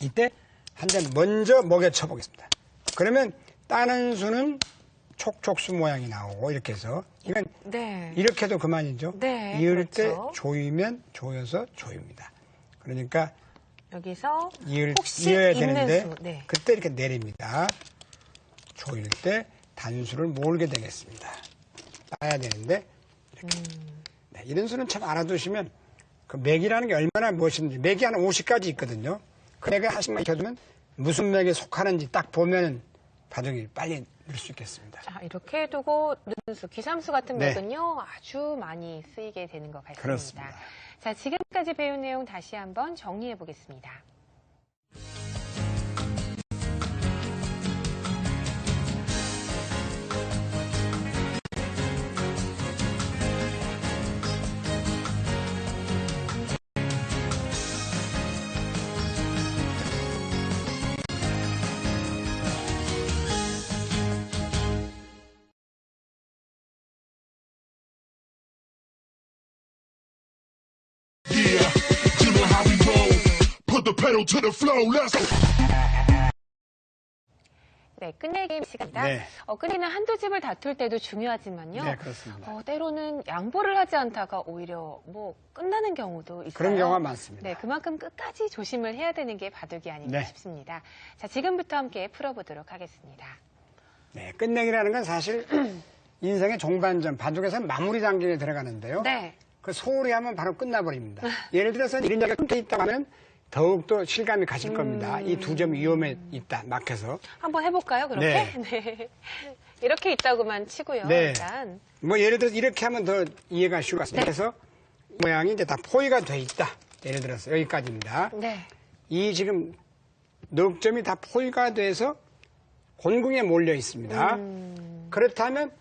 이때 한 잔 먼저 먹여 쳐보겠습니다. 그러면 따는 수는 촉촉수 모양이 나오고 이렇게 해서 이건 이렇게 해도 그만이죠. 이을 때 조이면 조여서 조입니다. 그러니까 여기서 이어야 되는데 그때 이렇게 내립니다. 조일 때 단수를 몰게 되겠습니다. 따야 되는데 이렇게. 네, 이런 수는 참 알아두시면 그 맥이라는 게 얼마나 무엇인지 맥이 한 50가지 있거든요. 그 맥을 하나씩만 익혀두면 무슨 맥에 속하는지 딱 보면 바둑이 빨리 늘 수 있겠습니다. 자, 이렇게 두고 넣는 수, 귀삼수 같은 맥은요 아주 많이 쓰이게 되는 것 같습니다. 그렇습니다. 자, 지금까지 배운 내용 다시 한번 정리해 보겠습니다. 네, 끝내기 시간입니다. 끝내기는 한두 집을 다툴 때도 중요하지만요. 네, 그렇습니다. 때로는 양보를 하지 않다가 오히려 끝나는 경우도 있어요. 그런 경우가 많습니다. 네, 그만큼 끝까지 조심을 해야 되는 게 바둑이 아닌가 싶습니다. 자, 지금부터 함께 풀어보도록 하겠습니다. 네, 끝내기라는 건 사실 인생의 종반전, 바둑에서는 마무리 단계에 들어가는데요. 그 소홀히 하면 바로 끝나버립니다. 예를 들어서 이런 이야기가 끊겨 있다고 하면 더욱더 실감이 가실 겁니다. 이 2점 위험에 있다, 막혀서. 한번 해볼까요, 그렇게? 네. 이렇게 있다고만 치고요. 네. 일단. 뭐 예를 들어서 이렇게 하면 더 이해가 쉬울 것 같습니다. 그래서 모양이 이제 다 포위가 돼 있다. 예를 들어서 여기까지입니다. 네. 이 지금 넉점이 다 포위가 돼서 곤궁에 몰려 있습니다. 그렇다면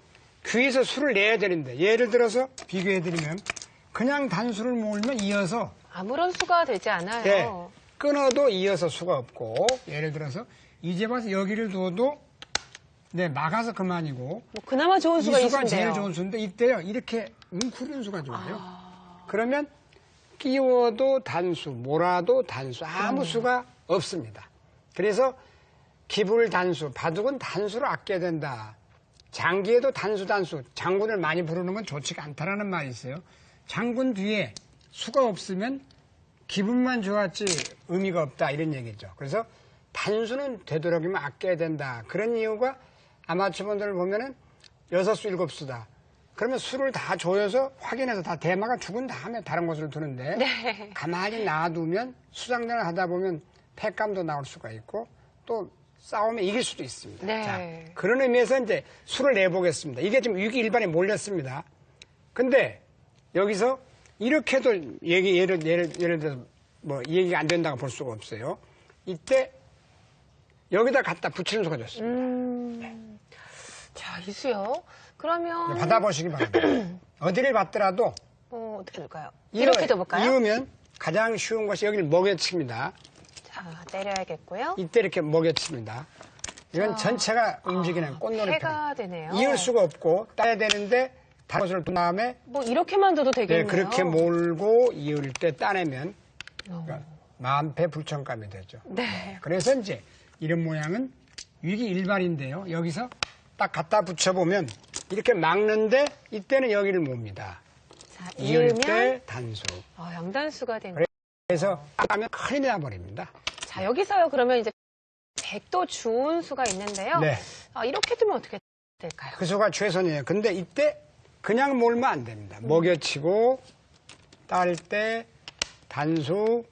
귀에서 수를 내야 되는데 예를 들어서 비교해드리면 그냥 단수를 몰면 이어서 아무런 수가 되지 않아요. 네, 끊어도 이어서 수가 없고 예를 들어서 이제 봐서 여기를 둬도 네, 막아서 그만이고 뭐 그나마 좋은 수가 이 수가 있는데요. 제일 좋은 수인데 이때요 이렇게 웅크린 수가 좋아요. 그러면 끼워도 단수, 몰아도 단수, 아무 수가 없습니다. 그래서 기불 단수, 바둑은 단수를 아껴야 된다. 장기에도 단수, 장군을 많이 부르는 건 좋지가 않다라는 말이 있어요. 장군 뒤에 수가 없으면 기분만 좋았지 의미가 없다 이런 얘기죠. 그래서 단수는 되도록이면 아껴야 된다. 그런 이유가 아마추어분들을 보면은 6수, 7수다. 그러면 수를 다 조여서 확인해서 다 대마가 죽은 다음에 다른 곳을 두는데 네. 가만히 놔두면 수장전을 하다 보면 패감도 나올 수가 있고 또 싸움에 이길 수도 있습니다. 네. 자, 그런 의미에서 이제 수를 내보겠습니다. 이게 지금 6기 일반에 몰렸습니다. 근데 여기서 이렇게도 예를 들어서 뭐 얘기가 안 된다고 볼 수가 없어요. 이때 여기다 갖다 붙이는 수가 좋습니다. 자, 이 수요. 그러면 받아보시기 바랍니다. 어디를 받더라도 어떻게 될까요? 이렇게 둬볼까요? 이으면 가장 쉬운 것이 여기를 먹여칩니다. 자, 때려야겠고요. 이때 이렇게 먹여칩니다. 이건 전체가 움직이는 꽃놀이 해가 되네요. 이을 수가 없고 따야 되는데 다른 것을 둔 다음에 뭐 이렇게만 둬도 되겠네요. 네, 그렇게 몰고 이을 때 따내면 그러니까 만패 불천감이 되죠. 네. 그래서 이제 이런 모양은 위기 일반인데요. 여기서 딱 갖다 붙여보면 이렇게 막는데 이때는 여기를 몹니다. 자, 이을 이으면 때 단수. 양단수가 됩니다. 그래서 하면 큰이 나버립니다. 자, 여기서요. 그러면 이제 백도 주운 수가 있는데요. 네. 이렇게 두면 어떻게 될까요? 그 수가 최선이에요. 근데 이때 그냥 몰면 안 됩니다. 먹여치고 딸 때 단수,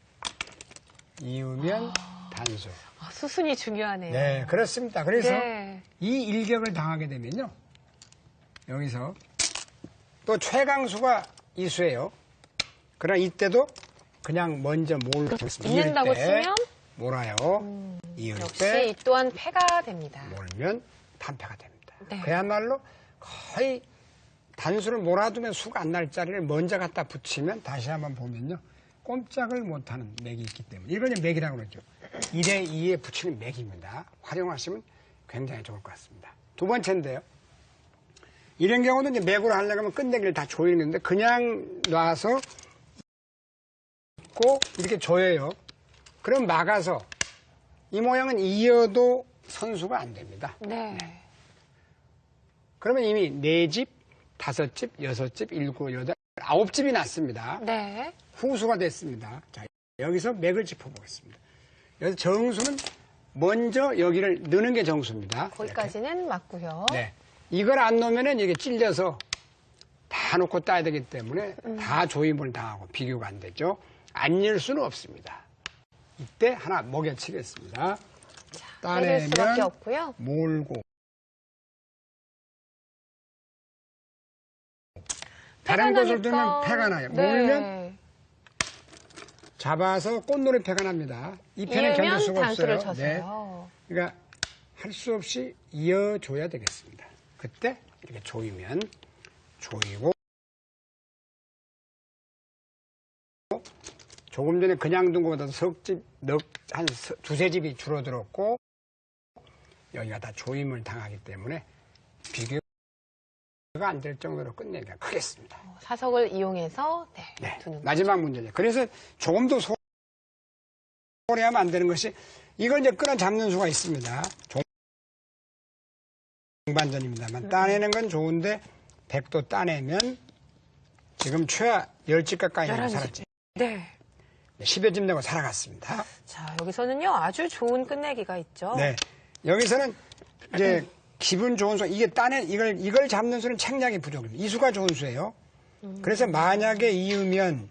이으면 단수. 수순이 중요하네요. 네, 그렇습니다. 그래서 네. 이 일격을 당하게 되면요. 여기서 또 최강수가 이 수예요. 그러나 이때도 그냥 먼저 몰겠습니다. 잊는다고 치면 몰아요. 이을 역시 때 이 또한 패가 됩니다. 몰면 단패가 됩니다. 네. 그야말로 거의 단수를 몰아두면 수가 안 날 자리를 먼저 갖다 붙이면 다시 한번 보면요. 꼼짝을 못하는 맥이 있기 때문에 이걸 맥이라고 그러죠. 1에 2에 붙이는 맥입니다. 활용하시면 굉장히 좋을 것 같습니다. 두 번째인데요. 이런 경우는 이제 맥으로 하려고 하면 끝내기를 다 조이는데 그냥 놔서 꼭 이렇게 조여요. 그럼 막아서 이 모양은 이어도 선수가 안 됩니다. 네. 그러면 이미 4집, 5집, 6집, 7, 8, 9집이 났습니다. 네. 후수가 됐습니다. 자, 여기서 맥을 짚어보겠습니다. 여기서 정수는 먼저 여기를 넣는 게 정수입니다. 거기까지는 이렇게. 맞고요. 네. 이걸 안 놓으면은 이게 찔려서 다 놓고 따야 되기 때문에 다 조임을 당하고 비교가 안 되죠. 안 열 수는 없습니다. 이때 하나 먹여치겠습니다. 때릴 수밖에 없고요. 몰고. 다른 것을 두면 패가 나요. 네. 몰면 잡아서 꽃놀이 패가 납니다. 이 패는 견딜 수가 단수를 없어요. 쳤어요. 네. 그러니까 할 수 없이 이어줘야 되겠습니다. 그때 이렇게 조이면 조이고 조금 전에 그냥 둔 것보다 석집, 한 두세 집이 줄어들었고 여기가 다 조임을 당하기 때문에 비교가 안 될 정도로 끝내기가 크겠습니다. 사석을 이용해서 두는 마지막 문제죠. 그래서 조금 더 소홀히하면 안 되는 것이 이걸 이제 끊어 잡는 수가 있습니다. 동반전입니다만 따내는 건 좋은데 100도 따내면 지금 최하 10집 가까이 살았지. 네. 10여 집 내고 살아갔습니다. 자, 여기서는요, 아주 좋은 끝내기가 있죠. 네. 여기서는 이제 기분 좋은 수, 이게 이걸 잡는 수는 책략이 부족합니다. 이 수가 좋은 수예요. 그래서 만약에 이으면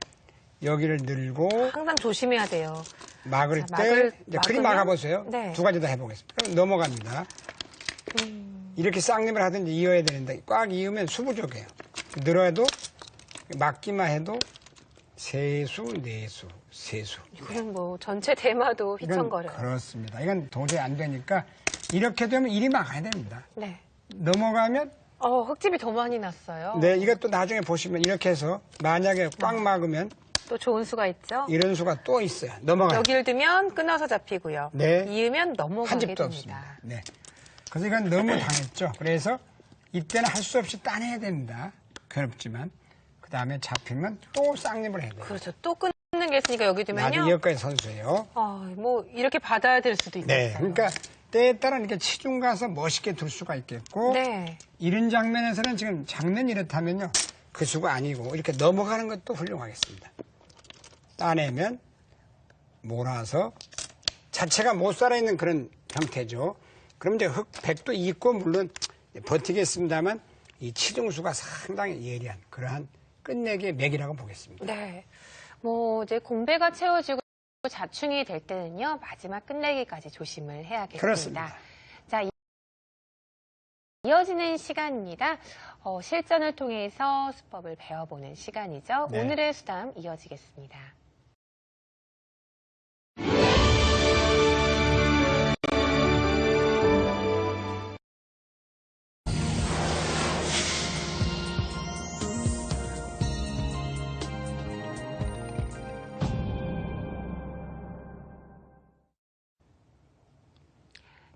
여기를 늘고. 항상 조심해야 돼요. 막을 때, 이제 그림 막아보세요. 네. 두 가지 다 해보겠습니다. 그럼 넘어갑니다. 이렇게 쌍림을 하든지 이어야 되는데 꽉 이으면 수부족해요. 늘어도 막기만 해도 세수, 네수, 세수. 이건 뭐 전체 대마도 휘청거려요. 그렇습니다. 이건 도저히 안 되니까 이렇게 되면 이리 막아야 됩니다. 네. 넘어가면 흙집이 더 많이 났어요. 네, 이것도 나중에 보시면 이렇게 해서 만약에 꽉 막으면 또 좋은 수가 있죠. 이런 수가 또 있어요. 넘어가요. 여기를 두면 끊어서 잡히고요. 네. 이으면 넘어가게 한 집도 됩니다. 없습니다. 네. 그래서 이건 너무 당했죠. 그래서 이때는 할 수 없이 따내야 됩니다. 괴롭지만. 그 다음에 잡히면 또 쌍림을 해야 돼요. 그렇죠. 또 끊는 게 있으니까 여기 두면요. 나중에 여기까지 선수예요. 뭐 이렇게 받아야 될 수도 있겠어요. 네. 그러니까 때에 따라 이렇게 치중 가서 멋있게 둘 수가 있겠고 네. 이런 장면에서는 지금 장면이 이렇다면요. 그 수가 아니고 이렇게 넘어가는 것도 훌륭하겠습니다. 따내면 몰아서 자체가 못 살아있는 그런 형태죠. 그럼 이제 백도 있고 물론 버티겠습니다만 이 치중수가 상당히 예리한 그러한 끝내기의 맥이라고 보겠습니다. 네. 뭐 이제 공배가 채워지고 자충이 될 때는요. 마지막 끝내기까지 조심을 해야겠습니다. 그렇습니다. 자, 이어지는 시간입니다. 실전을 통해서 수법을 배워보는 시간이죠. 네. 오늘의 수담 이어지겠습니다.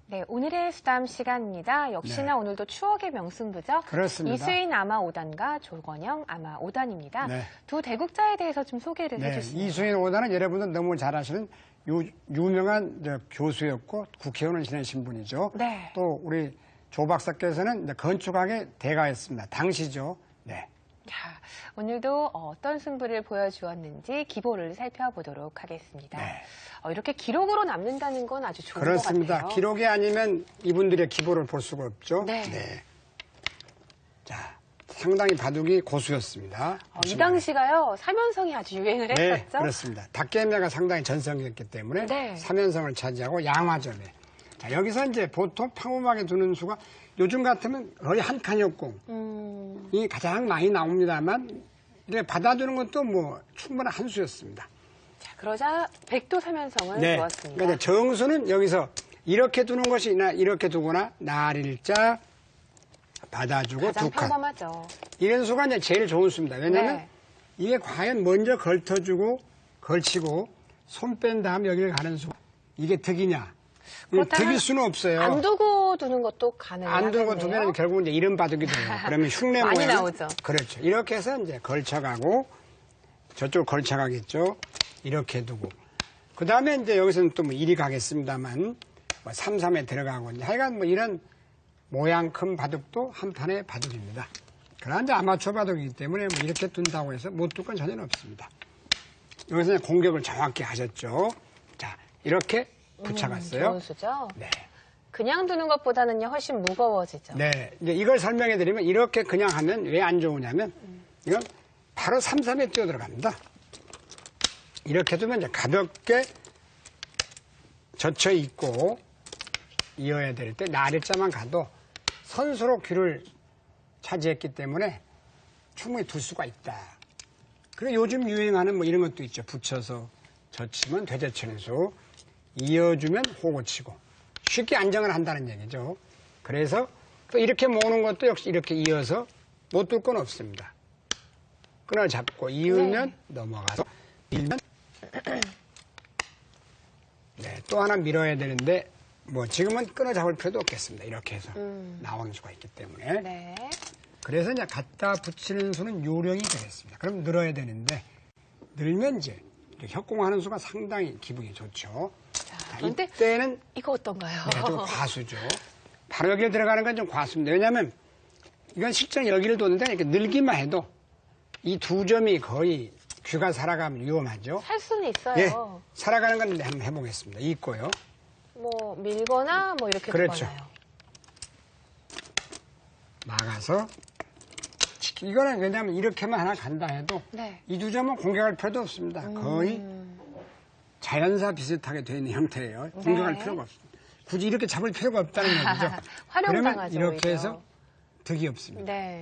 네, 오늘의 수담 시간입니다. 역시나 네. 오늘도 추억의 명승부죠. 그렇습니다. 이수인 아마 5단과 조건영 아마 5단입니다. 네. 두 대국자에 대해서 좀 소개를 해주시죠. 이수인 5단은 여러분들 너무 잘 아시는 유명한 교수였고 국회의원을 지내신 분이죠. 네. 또 우리 조 박사께서는 건축학의 대가였습니다. 당시죠. 네. 자, 오늘도 어떤 승부를 보여주었는지 기보를 살펴보도록 하겠습니다. 네. 이렇게 기록으로 남는다는 건 아주 좋은 그렇습니다. 것 같아요. 기록이 아니면 이분들의 기보를 볼 수가 없죠. 네. 자, 상당히 바둑이 고수였습니다. 이 당시가요, 삼연성이 아주 유행을 네, 했었죠. 그렇습니다. 닭개미가 상당히 전성기였기 때문에 네. 삼연성을 차지하고 양화점에. 자, 여기서 이제 보통 평범하게 두는 수가 요즘 같으면 거의 한 칸이었고 이 가장 많이 나옵니다만 이렇게 받아두는 것도 뭐 충분한 한 수였습니다. 자, 그러자 백도 삼연성을 네. 두었습니다. 그러니까 정수는 여기서 이렇게 두는 것이나 이렇게 두거나 날일자 받아주고 가장 두 칸. 평범하죠. 이런 수가 이제 제일 좋은 수입니다. 왜냐하면 네. 이게 과연 먼저 걸쳐주고 걸치고 손 뺀 다음 여기를 가는 수 이게 득이냐? 득일 수는 없어요. 안 두고 두는 것도 가능해요. 안 두고 두면 결국은 이제 이런 바둑이 돼요. 그러면 흉내 많이 모양 나오죠. 그렇죠. 이렇게 해서 이제 걸쳐가고 저쪽 걸쳐가겠죠. 이렇게 두고 그 다음에 이제 여기서는 또 뭐 이리 가겠습니다만 뭐 3-3에 들어가고 하여간 뭐 이런 모양 큰 바둑도 한 판의 바둑입니다. 그러나 이제 아마추어 바둑이기 때문에 뭐 이렇게 둔다고 해서 못 둘 건 전혀 없습니다. 여기서 이제 공격을 정확히 하셨죠. 자, 이렇게 붙여갔어요. 좋은 수죠. 네. 그냥 두는 것보다는요 훨씬 무거워지죠. 네. 이제 이걸 설명해 드리면 이렇게 그냥 하면 왜 안 좋으냐면 이건 바로 3-3에 뛰어 들어갑니다. 이렇게 두면 이제 가볍게 젖혀 있고 이어야 될 때 날일자만 가도 선수로 귀를 차지했기 때문에 충분히 둘 수가 있다. 그리고 요즘 유행하는 뭐 이런 것도 있죠. 붙여서 젖히면 되젖히는 수, 이어주면 호구치고 쉽게 안정을 한다는 얘기죠. 그래서 또 이렇게 모으는 것도 역시 이렇게 이어서 못 둘 건 없습니다. 끈을 잡고 이으면 넘어가서 밀면 네, 또 하나 밀어야 되는데 뭐 지금은 끊어 잡을 필요도 없겠습니다. 이렇게 해서 나오는 수가 있기 때문에. 네. 그래서 이제 갖다 붙이는 수는 요령이 되겠습니다. 그럼 늘어야 되는데 늘면 이제 협공하는 수가 상당히 기분이 좋죠. 자, 자, 그런데 이때는 이거 어떤가요? 네, 좀 과수죠. 바로 여기를 들어가는 건 좀 과수입니다. 왜냐하면 이건 실제 여기를 뒀는데 이렇게 늘기만 해도 이 두 점이 거의 귀가 살아가면 위험하죠. 살 수는 있어요. 예, 살아가는 건 한번 해보겠습니다. 있고요. 뭐 밀거나 뭐 이렇게 그렇죠. 두거나요. 막아서 이거는 왜냐하면 이렇게만 하나 간다 해도 네. 이 두 점은 공격할 필요도 없습니다. 거의 자연사 비슷하게 되어 있는 형태예요. 공격할 네. 필요가 없습니다. 굳이 이렇게 잡을 필요가 없다는 얘기죠. 활용당하죠. 그러면 이렇게 오히려. 해서 득이 없습니다. 네.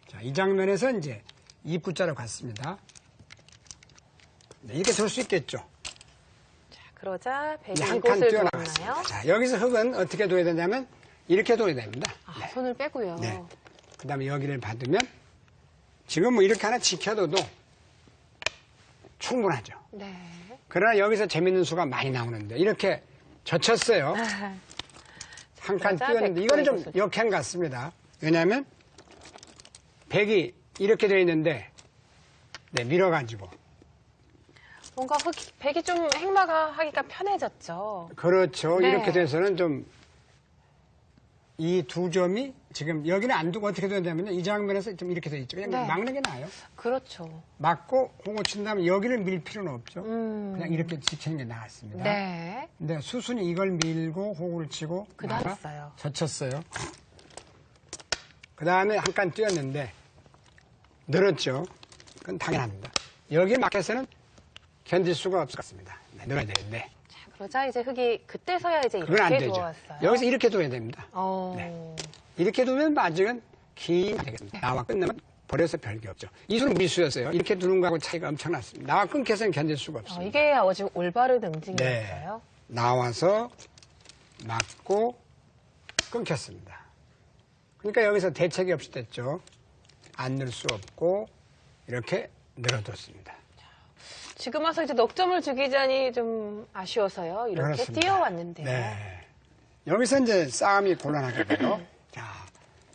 자, 이 장면에서 이제 입구자로 갔습니다. 네, 이렇게 둘 수 있겠죠. 자, 그러자 백이 한 칸 이곳을 뛰어나갔습니다. 뒀나요? 자, 여기서 흙은 어떻게 둬야 되냐면 이렇게 둬야 됩니다. 아, 네. 손을 빼고요. 네. 그 다음에 여기를 받으면 지금 뭐 이렇게 하나 지켜둬도 충분하죠. 네. 그러나 여기서 재밌는 수가 많이 나오는데 이렇게 젖혔어요. 한 칸 그러자 띄웠는데 백 이거는 좀 이곳을. 역행 같습니다. 왜냐하면 백이 이렇게 되어 있는데 네, 밀어가지고 뭔가 백이 좀 행마가 하기가 편해졌죠. 그렇죠. 네. 이렇게 돼서는 좀 이 두 점이 지금 여기는 안 두고 어떻게 되냐면요. 이 장면에서 좀 이렇게 돼 있죠. 그냥 네. 막는 게 나아요. 그렇죠. 막고 호구 친 다음에 여기를 밀 필요는 없죠. 음. 그냥 이렇게 지키는 게 나았습니다. 네. 근데 수순이 이걸 밀고 호구를 치고 그다음 나가 했어요. 젖혔어요. 그 다음에 한 칸 뛰었는데 늘었죠. 그건 당연합니다. 여기에 막혀서는 견딜 수가 없을 것 같습니다. 네, 늘어야 되는데 자, 그러자 이제 흙이 그때서야 이제 그건 안 이렇게 되죠. 두었어요. 여기서 이렇게 둬야 됩니다. 네. 이렇게 두면 아직은 긴 되겠습니다. 나와 끝나면 버려서 별게 없죠. 이 수는 미수였어요. 이렇게 두는 거하고 차이가 엄청났습니다. 나와 끊겨서는 견딜 수가 없습니다. 이게 아주 올바른 응징이었어요. 나와서 맞고 끊겼습니다. 그러니까 여기서 대책이 없이 됐죠. 안 넣을 수 없고 이렇게 늘어뒀습니다. 지금 와서 이제 넉점을 주기자니 좀 아쉬워서요. 이렇게 그렇습니다. 뛰어왔는데요. 네. 여기서 이제 싸움이 곤란하거든요. 자,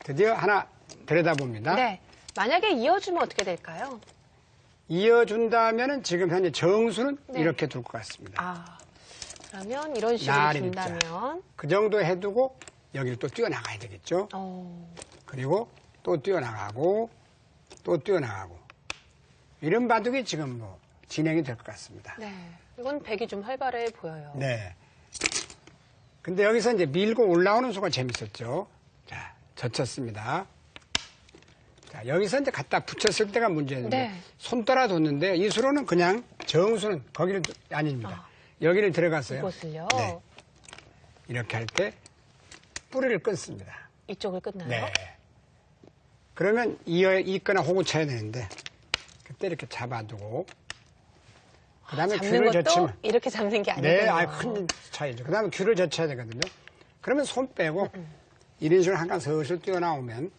드디어 하나 들여다봅니다. 네. 만약에 이어주면 어떻게 될까요? 이어준다면은 지금 현재 정수는 네. 이렇게 둘 것 같습니다. 아, 그러면 이런 식으로 나를 준다면. 그 정도 해두고 여기를 또 뛰어나가야 되겠죠. 그리고 또 뛰어나가고 또 뛰어나가고 이런 바둑이 지금 뭐 진행이 될 것 같습니다. 네. 이건 백이 좀 활발해 보여요. 네. 근데 여기서 이제 밀고 올라오는 수가 재밌었죠. 자, 젖혔습니다. 자, 여기서 이제 갖다 붙였을 때가 문제였는데 네. 손 따라 뒀는데 이 수로는 그냥 정수는 거기를 아닙니다. 여기를 들어갔어요. 이곳을요? 네. 이렇게 할 때 뿌리를 끊습니다. 이쪽을 끊나요? 네. 그러면 이거나 호구 쳐야 되는데 그때 이렇게 잡아두고 그 다음에 잡는 귤을 것도 젖히면 이렇게 잡는 게 아니군요. 네, 큰 차이죠. 그 다음에 귤을 젖혀야 되거든요. 그러면 손 빼고 이런 식으로 한 칸 슬슬 뛰어나오면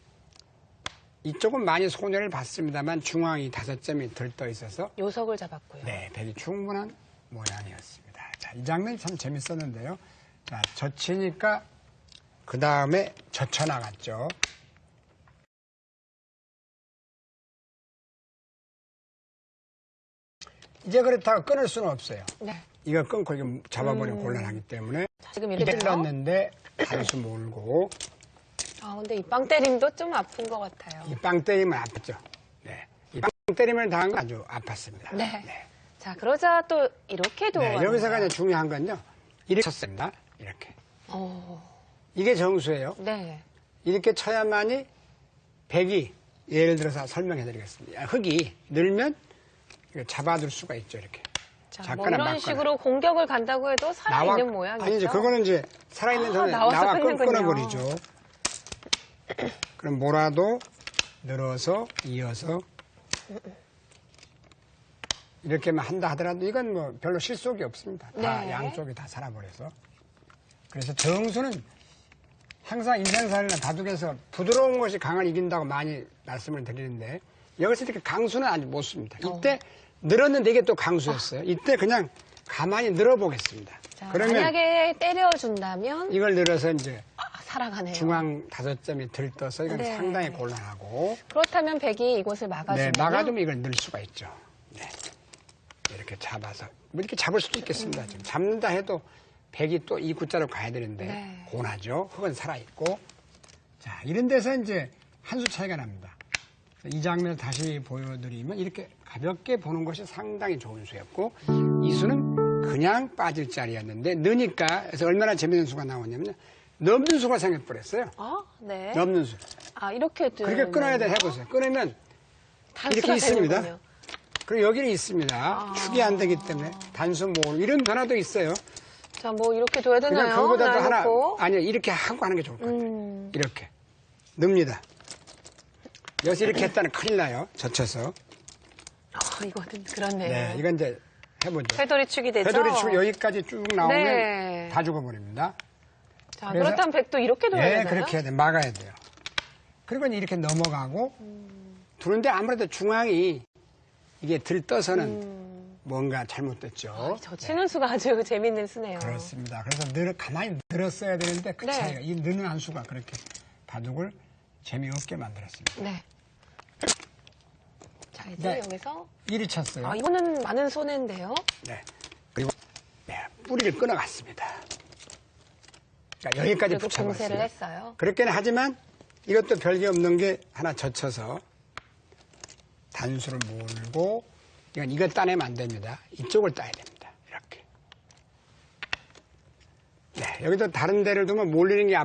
이쪽은 많이 손해를 봤습니다만 중앙이 5점이 들떠 있어서 요석을 잡았고요. 네, 백이 충분한 모양이었습니다. 자, 이 장면이 참 재밌었는데요. 자, 젖히니까 그 다음에 젖혀나갔죠. 이제 그렇다고 끊을 수는 없어요. 네. 이거 끊고 이거 잡아버리면 곤란하기 때문에 지금 이렇게 찔렀는데 단수 몰고 아, 근데 이 빵 때림도 좀 아픈 것 같아요. 이 빵 때리면 아프죠. 네. 이 빵 때리면 당한 건 아주 아팠습니다. 네. 네. 자, 그러자 또 이렇게 네, 도와요. 여기서가 이제 중요한 건요. 이렇게 쳤습니다. 이렇게. 이게 정수예요. 네. 이렇게 쳐야만이 백이 예를 들어서 설명해 드리겠습니다. 흙이 늘면 이거 잡아둘 수가 있죠. 이렇게. 자, 잡거나 뭐 이런 막거나. 식으로 공격을 간다고 해도 살아있는 모양이죠. 아니죠. 그거는 이제 살아있는 전에 나와서 나와 끊는군요. 끊어버리죠. 그럼 뭐라도 늘어서 이어서 이렇게만 한다 하더라도 이건 뭐 별로 실속이 없습니다. 다 네. 양쪽이 다 살아버려서. 그래서 정수는 항상 인생살이나 바둑에서 부드러운 것이 강을 이긴다고 많이 말씀을 드리는데 여기서 이렇게 강수는 아직 못 씁니다. 이때 늘었는데 이게 또 강수였어요. 이때 그냥 가만히 늘어보겠습니다. 자, 그러면 만약에 때려준다면 이걸 늘어서 이제 살아가네요. 중앙 5점이 들떠서 이건 네. 상당히 곤란하고 그렇다면 백이 이곳을 네, 막아주면 막아두면 이걸 넣을 수가 있죠. 네. 이렇게 잡아서 뭐 이렇게 잡을 수도 있겠습니다. 지금 잡는다 해도 백이 또 이 구자로 가야 되는데 네. 곤하죠. 흙은 살아있고 자 이런 데서 이제 한 수 차이가 납니다. 이 장면을 다시 보여드리면 이렇게 가볍게 보는 것이 상당히 좋은 수였고 이 수는 그냥 빠질 자리였는데 넣으니까 그래서 얼마나 재밌는 수가 나오냐면 넘는 수가 생겨버렸어요. 네. 넘는 수. 아, 이렇게 그렇게 끊어야 돼 해보세요. 끊으면 이렇게 있습니다. 그리고 여기는 있습니다. 축이 안 되기 때문에 단수 모을 이런 변화도 있어요. 자, 뭐 이렇게 둬야 되나요? 그냥 그거보다도 하나, 아니요, 이렇게 하고 하는 게 좋을 것 같아요. 이렇게. 넣습니다. 여기서 이렇게 했다는 큰일 나요. 젖혀서. 이거는 그렇네요. 네, 이건 이제 해보죠. 회돌이 축이 되죠? 회돌이 축 여기까지 쭉 나오면 네. 다 죽어버립니다. 자, 그렇다면 백도 이렇게 둬야 되나요? 네, 그렇게 해야 돼요. 막아야 돼요. 그리고 이렇게 넘어가고 두는데 아무래도 중앙이 이게 들떠서는 뭔가 잘못됐죠. 저 치는 수가 아주 재밌는 수네요. 그렇습니다. 그래서 가만히 늘었어야 되는데 그 차이가 이 느는 한 수가 그렇게 바둑을 재미없게 만들었습니다. 네. 자, 이제 여기서 이리 쳤어요. 이거는 많은 손해인데요. 네. 그리고 뿌리를 끊어갔습니다. 그러니까 여기까지 붙여봤어요. 봉쇄를 했어요. 그렇게는 하지만 이것도 별게 없는 게 하나 젖혀서 단수를 몰고 이거 따내면 안 됩니다. 이쪽을 따야 됩니다. 이렇게. 네, 여기도 다른 데를 두면 몰리는 게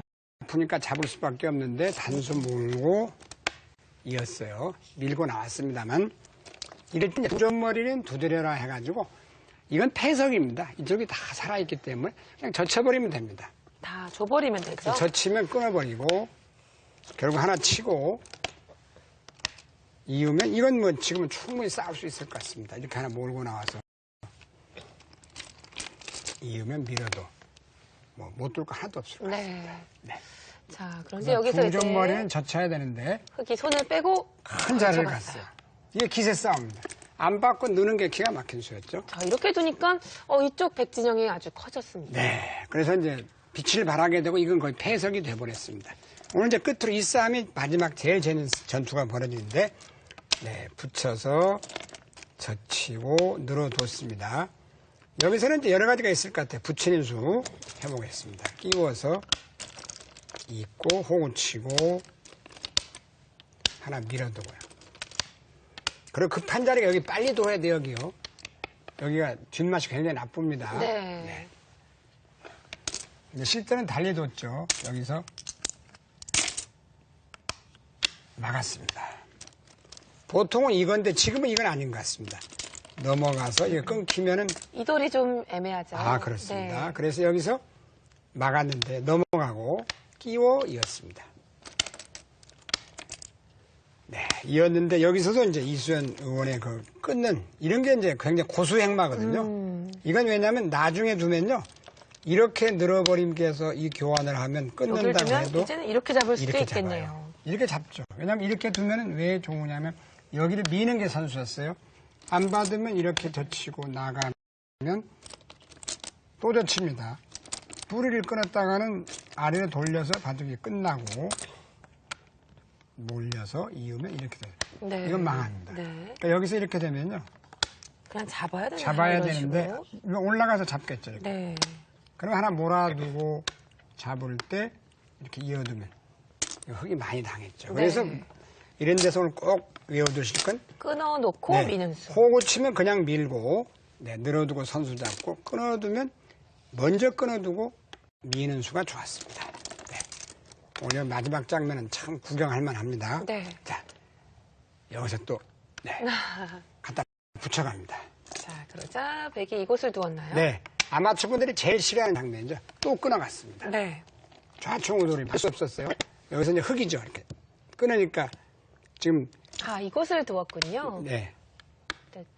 아프니까 잡을 수밖에 없는데 단수 몰고 이었어요. 밀고 나왔습니다만 이럴 때 두점머리는 두드려라 해가지고 이건 패석입니다. 이쪽이 다 살아있기 때문에 그냥 젖혀버리면 됩니다. 다 줘버리면 되죠? 젖히면 끊어버리고 결국 하나 치고 이으면 이건 뭐 지금은 충분히 싸울 수 있을 것 같습니다. 이렇게 하나 몰고 나와서 이으면 밀어도 뭐 못 뚫고 하나도 없을 것 같습니다. 네. 자, 그런데 여기서 이제 두점머리는 젖혀야 되는데 흙이 손을 빼고 큰 자리를 갔어요. 이게 기세 싸움입니다. 안 받고 느는 게 기가 막힌 수였죠. 자, 이렇게 두니까 이쪽 백진영이 아주 커졌습니다. 네. 그래서 이제 빛을 발하게 되고 이건 거의 패석이 돼버렸습니다. 오늘 이제 끝으로 이 싸움이 마지막 제일 재밌는 전투가 벌어지는데 네, 붙여서 젖히고 늘어뒀습니다. 여기서는 이제 여러 가지가 있을 것 같아요. 붙이는 수 해보겠습니다. 끼워서 입고 호구 치고 하나 밀어두고요. 그리고 급한 자리가 여기 빨리 둬야 돼요. 여기요. 여기가 뒷맛이 굉장히 나쁩니다. 네. 근데 실제는 달리 뒀죠. 여기서 막았습니다. 보통은 이건데 지금은 이건 아닌 것 같습니다. 넘어가서 이거 끊기면은 이 돌이 좀 애매하죠. 그렇습니다. 네. 그래서 여기서 막았는데 넘어가고 끼워 이었습니다. 네, 이었는데 여기서도 이제 이수연 의원의 그 끊는 이런 게 이제 굉장히 고수행마거든요. 이건 왜냐하면 나중에 두면요. 이렇게 늘어버림게 해서 이 교환을 하면 끊는다고 해도 이제는 이렇게 잡을 수도 이렇게 있겠네요. 잡아요. 이렇게 잡죠. 왜냐하면 이렇게 두면 왜 좋으냐면 여기를 미는 게 선수였어요. 안 받으면 이렇게 젖히고 나가면 또 젖힙니다. 뿌리를 끊었다가는 아래로 돌려서 바둑이 끝나고 몰려서 이으면 이렇게 돼요. 네. 이건 망합니다. 네. 그러니까 여기서 이렇게 되면요. 그냥 잡아야 되나요? 잡아야 되는데 올라가서 잡겠죠. 이렇게. 네. 그럼 하나 몰아두고 잡을 때 이렇게 이어두면 흙이 많이 당했죠. 그래서 이런 데서 오늘 꼭 외워두실 건 끊어놓고 미는 수. 호구 치면 그냥 밀고 늘어두고 선수 잡고 끊어두면 먼저 끊어두고 미는 수가 좋았습니다. 네. 오늘 마지막 장면은 참 구경할 만합니다. 네. 자, 여기서 또 갖다 붙여갑니다. 자, 그러자 백이 이곳을 두었나요? 네. 아마추어분들이 제일 싫어하는 장면이죠. 또 끊어갔습니다. 네. 좌충우돌이 할 수 없었어요. 여기서 이제 흙이죠. 이렇게 끊으니까 지금 이곳을 두었군요. 네.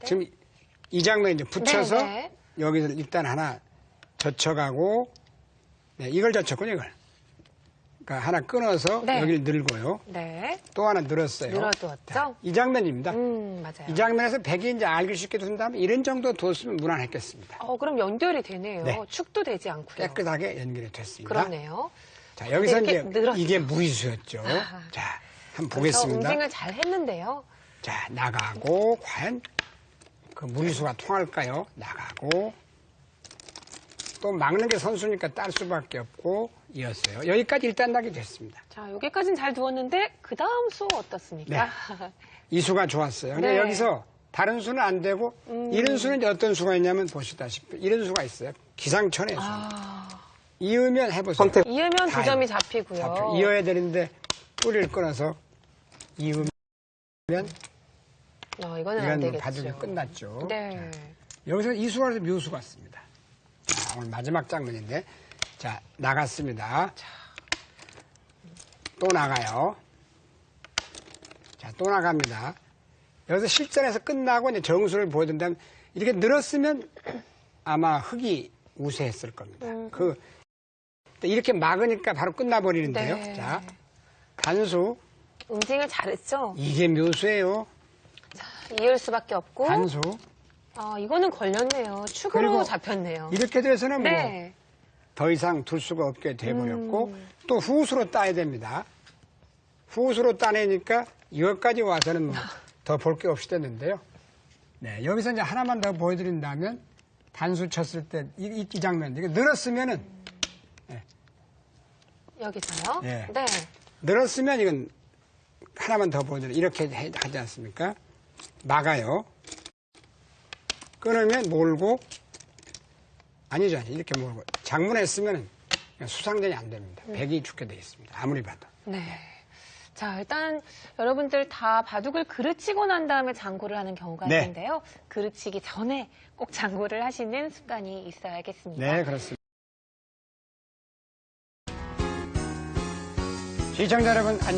지금 이 장면 이제 붙여서 여기서 일단 하나 젖혀가고 이걸 젖혔군요. 이걸. 그러니까 하나 끊어서 여기를 늘고요. 네. 또 하나 늘었어요. 늘어두었죠. 자, 이 장면입니다. 맞아요. 이 장면에서 백이 이제 알기 쉽게 둔다면 이런 정도 뒀으면 무난했겠습니다. 그럼 연결이 되네요. 네. 축도 되지 않고요. 깨끗하게 연결이 됐습니다. 그러네요. 자, 여기서 이제 늘었죠. 이게 무리수였죠. 자, 한번 보겠습니다. 응징을 잘 했는데요. 자, 나가고 과연 그 무리수가 통할까요? 나가고 또 막는 게 선수니까 딸 수밖에 없고 이었어요. 여기까지 일단 나게 됐습니다. 자, 여기까지는 잘 두었는데 그 다음 수 어떻습니까? 네. 이 수가 좋았어요. 근데 여기서 다른 수는 안 되고 이런 수는 이제 어떤 수가 있냐면 보시다시피 이런 수가 있어요. 기상천외 수. 이으면 해보세요. 이으면 두 점이 잡히고요. 이어야 되는데 뿌리를 끊어서 이으면 이거는 안 되겠죠. 바둑이 끝났죠. 네. 자, 여기서 이수가 묘수 같습니다. 자, 오늘 마지막 장면인데. 자, 나갔습니다. 또 나가요. 자, 또 나갑니다. 여기서 실전에서 끝나고 이제 정수를 보여준다면 이렇게 늘었으면 아마 흑이 우세했을 겁니다. 이렇게 막으니까 바로 끝나버리는데요. 네. 자, 단수. 응징을 잘했죠? 이게 묘수예요. 자, 이을 수밖에 없고. 단수. 이거는 걸렸네요. 축으로 잡혔네요. 이렇게 돼서는 네. 뭐 더 이상 둘 수가 없게 돼버렸고 또 후수로 따야 됩니다. 후수로 따내니까 이것까지 와서는 뭐 더 볼 게 없이 됐는데요. 네, 여기서 이제 하나만 더 보여드린다면 단수 쳤을 때 이 장면 이게 늘었으면은 네. 여기서요? 네. 네. 늘었으면 이건 하나만 더 보여드려 이렇게 하지 않습니까? 막아요. 끊으면 몰고 아니죠. 이렇게 몰고 장문했으면 수상전이 안 됩니다. 백이 죽게 되어 있습니다. 아무리 봐도. 네. 자, 일단 여러분들 다 바둑을 그르치고 난 다음에 장구를 하는 경우가 네. 있는데요. 그르치기 전에 꼭 장구를 하시는 습관이 있어야겠습니다. 네, 그렇습니다. 시청자 여러분, 안녕.